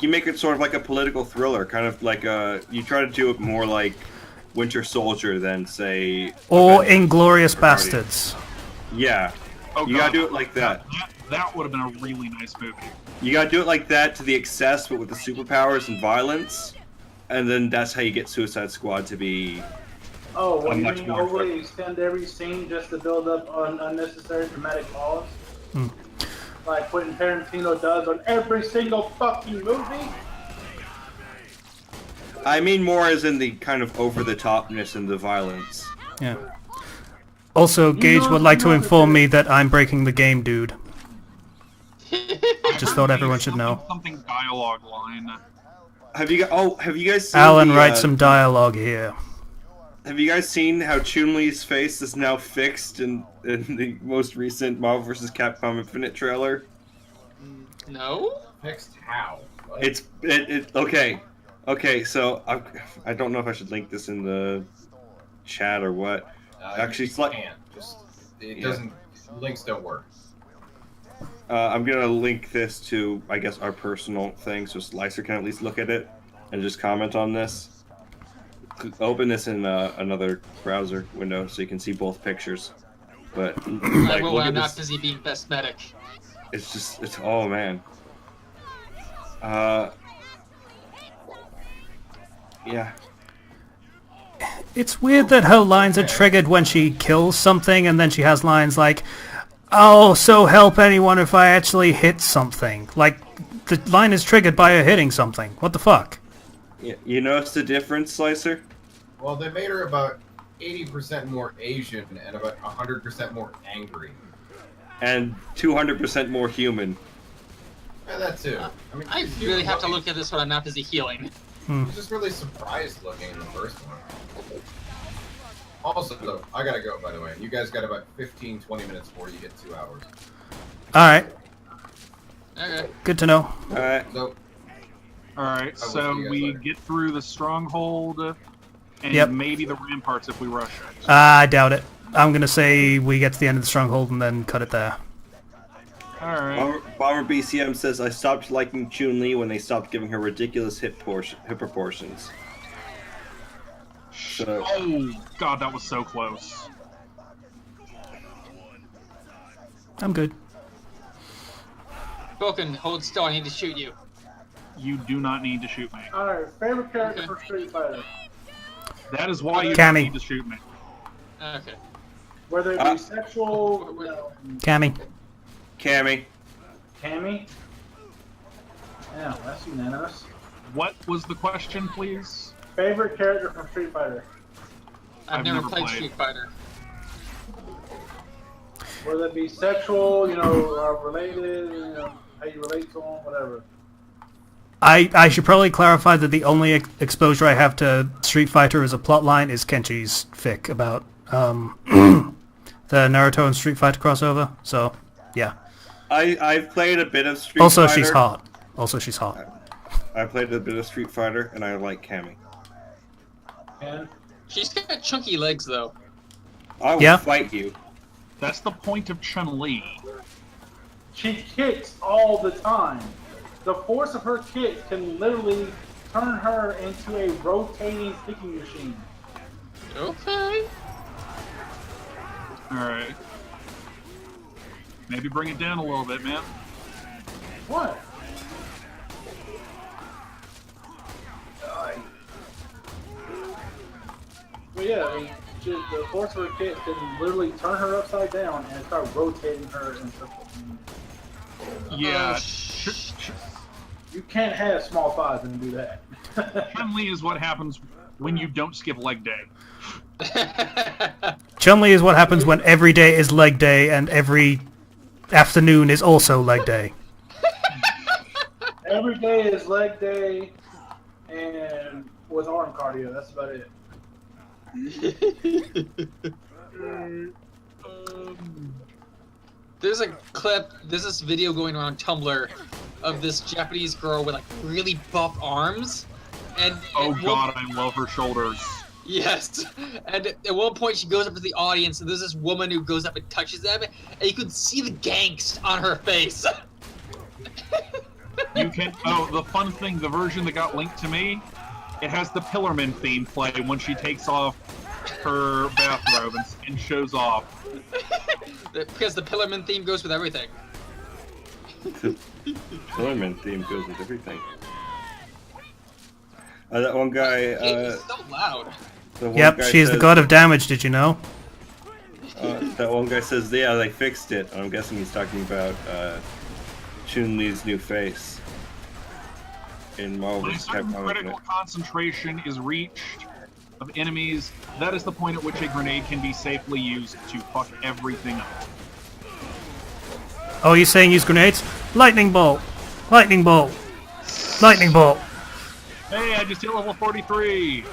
you make it sort of like a political thriller, kind of like you try to do it more like Winter Soldier than say or Inglourious Bastards. Yeah, you gotta do it like that. That would have been a really nice movie. You gotta do it like that to the excess, but with the superpowers and violence, and then that's how you get Suicide Squad to be. Oh, what do you mean overly extend every scene just to build up on unnecessary dramatic pause? Like Quentin Tarantino does on every single fucking movie? I mean more as in the kind of over-the-topness and the violence. Yeah. Also, Gage would like to inform me that I'm breaking the game, dude. Just thought everyone should know. Something dialogue line. Have you guys seen Alan, write some dialogue here. Have you guys seen how Chun-Li's face is now fixed in the most recent Marvel vs. Capcom Infinite trailer? No? Fixed how? What? It's okay. Okay, so I don't know if I should link this in the chat or what. Actually, you can't. It doesn't. Links don't work. I'm gonna link this to, I guess, our personal thing, so Slicer can at least look at it and just comment on this. Open this in another browser window so you can see both pictures. But I will when I'm not busy being best medic. It's oh man. Yeah. It's weird that her lines are triggered when she kills something, and then she has lines like, "Oh, so help anyone if I actually hit something." Like, the line is triggered by her hitting something. What the fuck? You notice the difference, Slicer? Well, they made her about 80% more Asian and about 100% more angry. And 200% more human. Yeah, that too. I mean, I really have to look at this when I'm not busy healing. He's just really surprised looking in the first one. Also, though, I gotta go, by the way. You guys got about 15-20 minutes before you hit 2 hours. Alright. Okay. Good to know. Alright. So, Alright, so we later. get through the stronghold and maybe the ramparts if we rush it. I doubt it. I'm gonna say we get to the end of the stronghold and then cut it there. Alright. Bomber BCM says, I stopped liking Chun-Li when they stopped giving her ridiculous hip proportions. So, Oh, God, that was so close. I'm good. Vulcan, hold still. I need to shoot you. You do not need to shoot me. Alright, favorite character for Street Fighter? That is why you Cammy. don't need to shoot me. Okay. Whether it be sexual, Cammy. Cammy. Cammy? Yeah, that's unanimous. What was the question, please? Favorite character from Street Fighter? I've I've never never played played. Street Fighter. Whether it be sexual, related, how you relate to them, whatever. I should probably clarify that the only exposure I have to Street Fighter as a plotline is Kenchi's fic about the Naruto and Street Fighter crossover. So, yeah. I've played a bit of Street Also, Fighter. she's hot. Also, she's hot. I played a bit of Street Fighter, and I like Cammy. And She's got chunky legs, though. I will Yeah. fight you. That's the point of Chun-Li. she kicks all the time. The force of her kick can literally turn her into a rotating kicking machine. Okay. Alright. Maybe bring it down a little bit, man. What? Well, yeah, I mean, the force of her kick can literally turn her upside down and start rotating her in circles. Yeah. You can't have small thighs and do that. Chun-Li is what happens when you don't skip leg day. Chun-Li is what happens when every day is leg day and every afternoon is also leg day. Every day is leg day and with arm cardio. That's about it. There's a clip, there's this video going around Tumblr of this Japanese girl with like really buff arms. And Oh at god, I love her shoulders. Yes, and at one point she goes up to the audience, and there's this woman who goes up and touches them, and you can see the gangst on her face. You can. Oh, the fun thing, the version that got linked to me, it has the Pillarman theme play when she takes off her bathrobe and shows off. Because the Pillarman theme goes with everything. The Pillarman theme goes with everything. That one guy. It's so loud. Yep, she's the god of damage, did you know? That one guy says, yeah, they fixed it. I'm guessing he's talking about Chun-Li's new face in Marvel When a vs. certain Capcom. critical concentration is reached of enemies, that is the point at which a grenade can be safely used to fuck everything up. Oh, you're saying use grenades? Lightning bolt! Lightning bolt! Lightning bolt! Hey, I just hit level 43!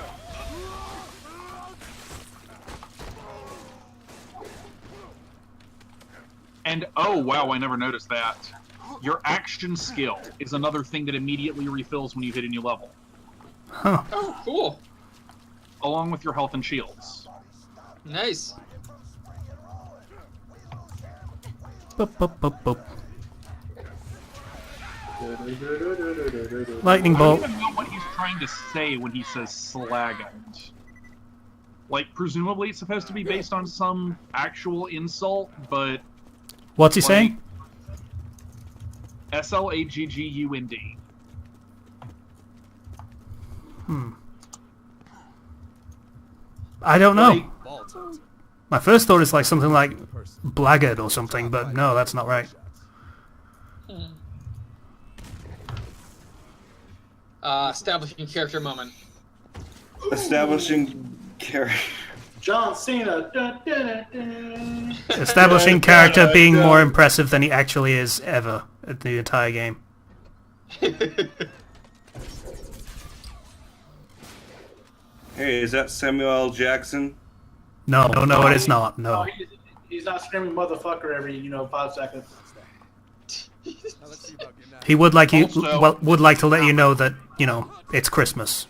And oh wow, I never noticed that. Your action skill is another thing that immediately refills when you hit a new level, Huh. Oh, cool. along with your health and shields. Nice. Boop, boop, boop, boop. Lightning I bolt. don't even know what he's trying to say when he says slagend. Like, presumably it's supposed to be based on some actual insult, but... What's he saying? S-L-A-G-G-U-N-D. I don't know. My first thought is like something like blackguard or something, but no, that's not right. Establishing character moment. Establishing character. John Cena. Dun, dun, dun, dun. Establishing character being more impressive than he actually is ever at the entire game. Hey, is that Samuel L. Jackson? No, no, it is not. No, No. he's not screaming motherfucker every 5 seconds. He would like you Also- would like to let you know that, it's Christmas.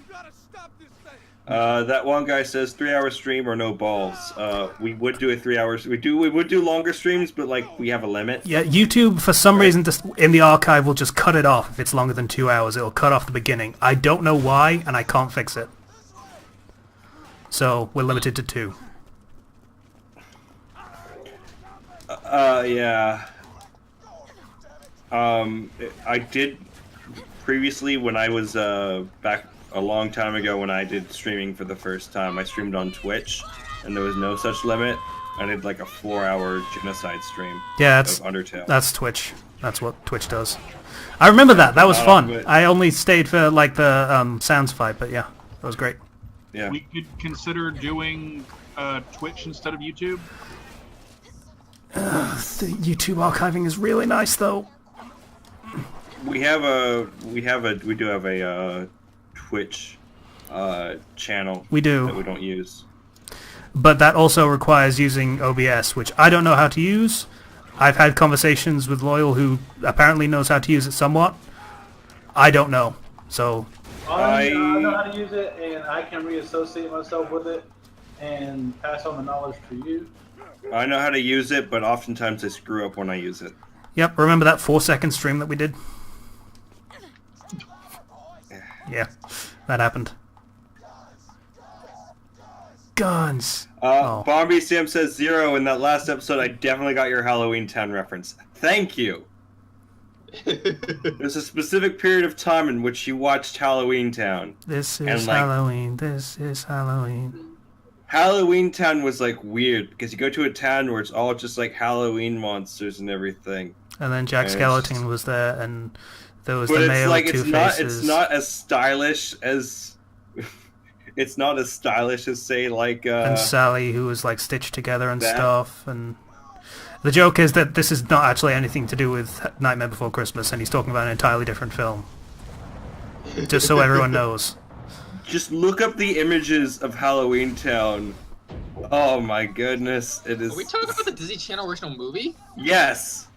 That one guy says 3-hour stream or no balls. We would do a 3 hours. We would do longer streams, but like we have a limit. Yeah, YouTube for some reason just in the archive will just cut it off if it's longer than 2 hours. It'll cut off the beginning. I don't know why, and I can't fix it. So we're limited to 2. Yeah. I did previously when I was back a long time ago when I did streaming for the first time. I streamed on Twitch, and there was no such limit. I did like a 4-hour genocide stream. Yeah, of that's Undertale. that's Twitch. That's what Twitch does. I remember that. That was fun. but- I only stayed for like the Sounds fight, but yeah, that was great. Yeah. We could consider doing Twitch instead of YouTube. The YouTube archiving is really nice, though. We do have a Twitch channel We do. that we don't use. But that also requires using OBS, which I don't know how to use. I've had conversations with Loyal, who apparently knows how to use it somewhat, I don't know. So I know how to use it, and I can reassociate myself with it and pass on the knowledge to you. I know how to use it, but oftentimes I screw up when I use it. yep, remember that 4-second stream that we did? Yeah, that happened. Guns. Bombi Sam says 0 in that last episode. I definitely got your Halloween Town reference. Thank you. There's a specific period of time in which you watched Halloween Town. This is Halloween. This is Halloween. Halloween Town was like weird because you go to a town where it's all just like Halloween monsters and everything. And then Jack Skellington was there, and there was but the mayor with two faces. It's not as stylish as. It's not as stylish as say like. And Sally, who was like stitched together and stuff, and the joke is that this is not actually anything to do with Nightmare Before Christmas, and he's talking about an entirely different film. Just so everyone knows. Just look up the images of Halloween Town. Oh my goodness, it is. Are we talking about the Disney Channel original movie? Yes.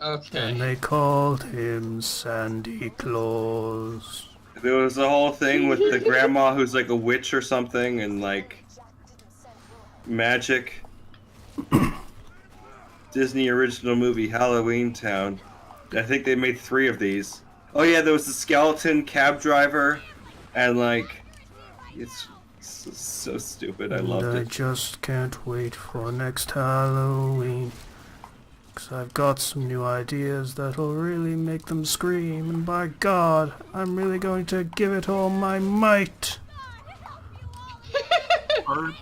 Okay. And they called him Sandy Claus. There was a whole thing with the grandma who's like a witch or something, and like magic. Disney original movie Halloween Town. I think they made 3 of these. Oh yeah, there was the skeleton cab driver, and like, it's so stupid. I loved it. I just can't wait for next Halloween, 'cause I've got some new ideas that'll really make them scream, and by God, I'm really going to give it all my might.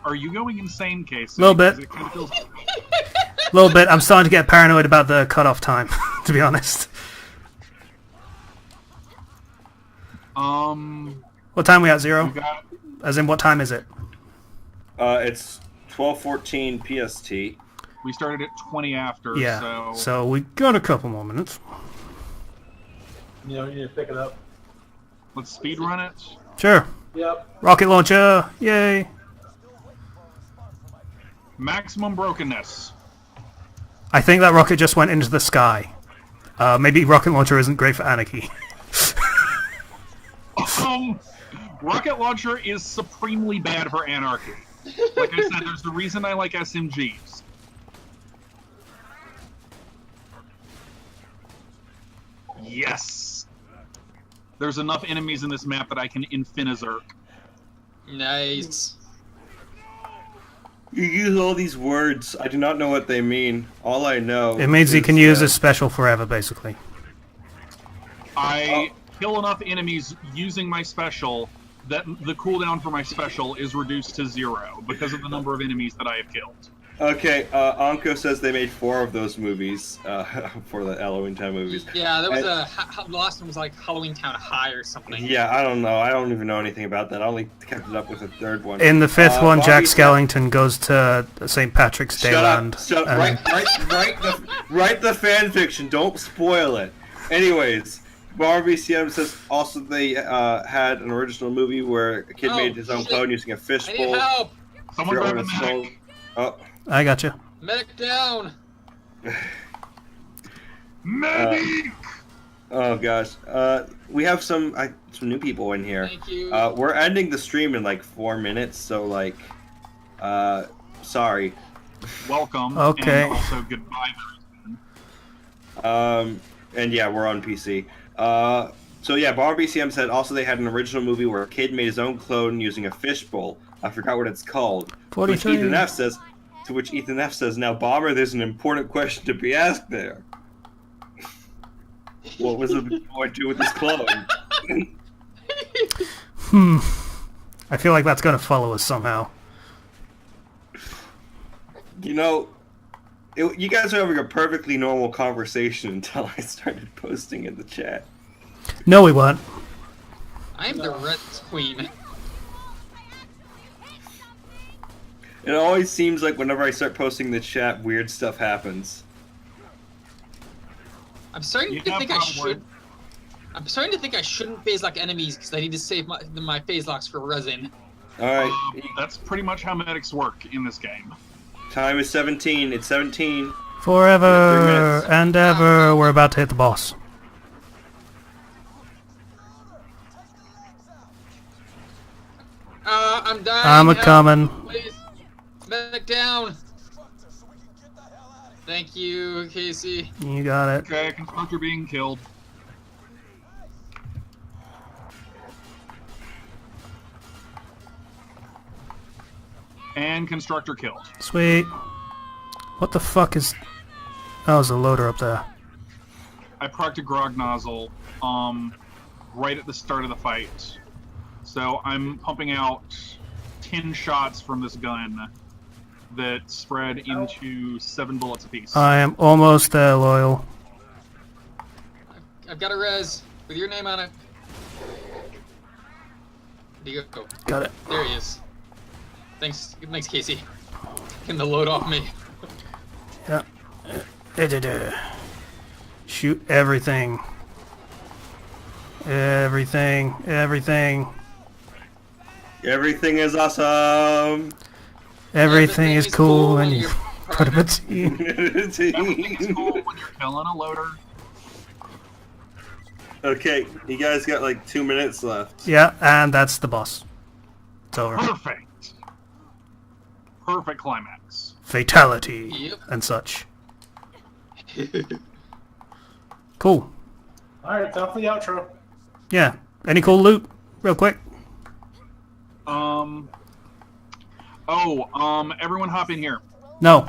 Are you going insane, Casey? Little bit. It kind of feels... A little bit. I'm starting to get paranoid about the cutoff time, to be honest. What time we at, Zero? As in, what time is it? It's 12:14 PST. We started at 20 after, Yeah, so we got a couple more minutes. You know, you need to pick it up. Let's speed run it. Sure. Yep. Rocket launcher, yay! Maximum brokenness. I think that rocket just went into the sky. Maybe rocket launcher isn't great for anarchy. Rocket launcher is supremely bad for anarchy. Like I said, there's the reason I like SMGs. Yes! There's enough enemies in this map that I can infinizerk. Nice. You use all these words. I do not know what they mean. All I know. It means you can use a special forever, basically. I kill enough enemies using my special that the cooldown for my special is reduced to 0 because of the number of enemies that I have killed. Okay, Anko says they made 4 of those movies for the Halloween Town movies. Yeah, there was the last one was like Halloween Town High or something. Yeah, I don't know. I don't even know anything about that. I only kept it up with the 3rd one. In the 5th one, Jack Skellington goes to St. Patrick's Day Land. Shut up. Write the fan fiction. Don't spoil it. Anyways, Barbie CM says also they had an original movie where a kid made his own clone using a fishbowl. I need help! Someone grab a medic! Oh. I gotcha. Medic down! Medic! Oh gosh. We have some new people in here. Thank you. We're ending the stream in like 4 minutes, so like, sorry. Welcome. Okay. And also goodbye very soon. And yeah, we're on PC. So yeah, Barbie CM said also they had an original movie where a kid made his own clone using a fishbowl. I forgot what it's called. 43. To which Ethan F says, "Now, Bomber, there's an important question to be asked there. What was the boy do with his clone?" I feel like that's going to follow us somehow. You know, you guys are having a perfectly normal conversation until I started posting in the chat. No, we weren't. I am the Red Queen. It always seems like whenever I start posting in the chat, weird stuff happens. I'm starting to think I should. I'm starting to think I shouldn't phase lock enemies because I need to save my phase locks for resin. Alright. That's pretty much how medics work in this game. Time is 17. It's 17. Forever and ever, we're about to hit the boss. I'm dying. I'm a Help, coming. Please. Medic down. Thank you, Casey. You got it. Okay, constructor being killed. And constructor killed. Sweet. What the fuck is... Oh, there's a loader up there. I procced a grog nozzle right at the start of the fight. So I'm pumping out 10 shots from this gun that spread into 7 bullets apiece. I am almost there, Loyal. I've got a res with your name on it. There you go. Got it. There he is. Thanks, Casey. Getting the load off me. Yeah. Shoot everything. Everything. Everything is awesome. Everything is cool when you put up a team. Everything's cool when you're killing a loader. Okay, you guys got like 2 minutes left. Yeah, and that's the boss. It's over. Perfect. Perfect climax. Fatality Yep. and such. Cool. Alright, time for the outro. Yeah. Any cool loot? Real quick. Everyone hop in here. No.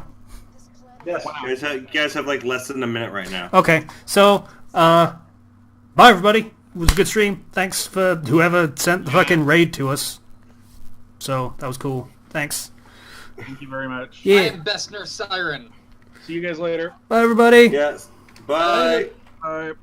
Yes. You guys have like less than a minute right now. Okay. So, bye everybody. It was a good stream. Thanks for whoever sent the fucking raid to us. So, that was cool. Thanks. Thank you very much. Yeah. I am Best Nurse Siren. See you guys later. Bye everybody. Yes. Bye. Bye.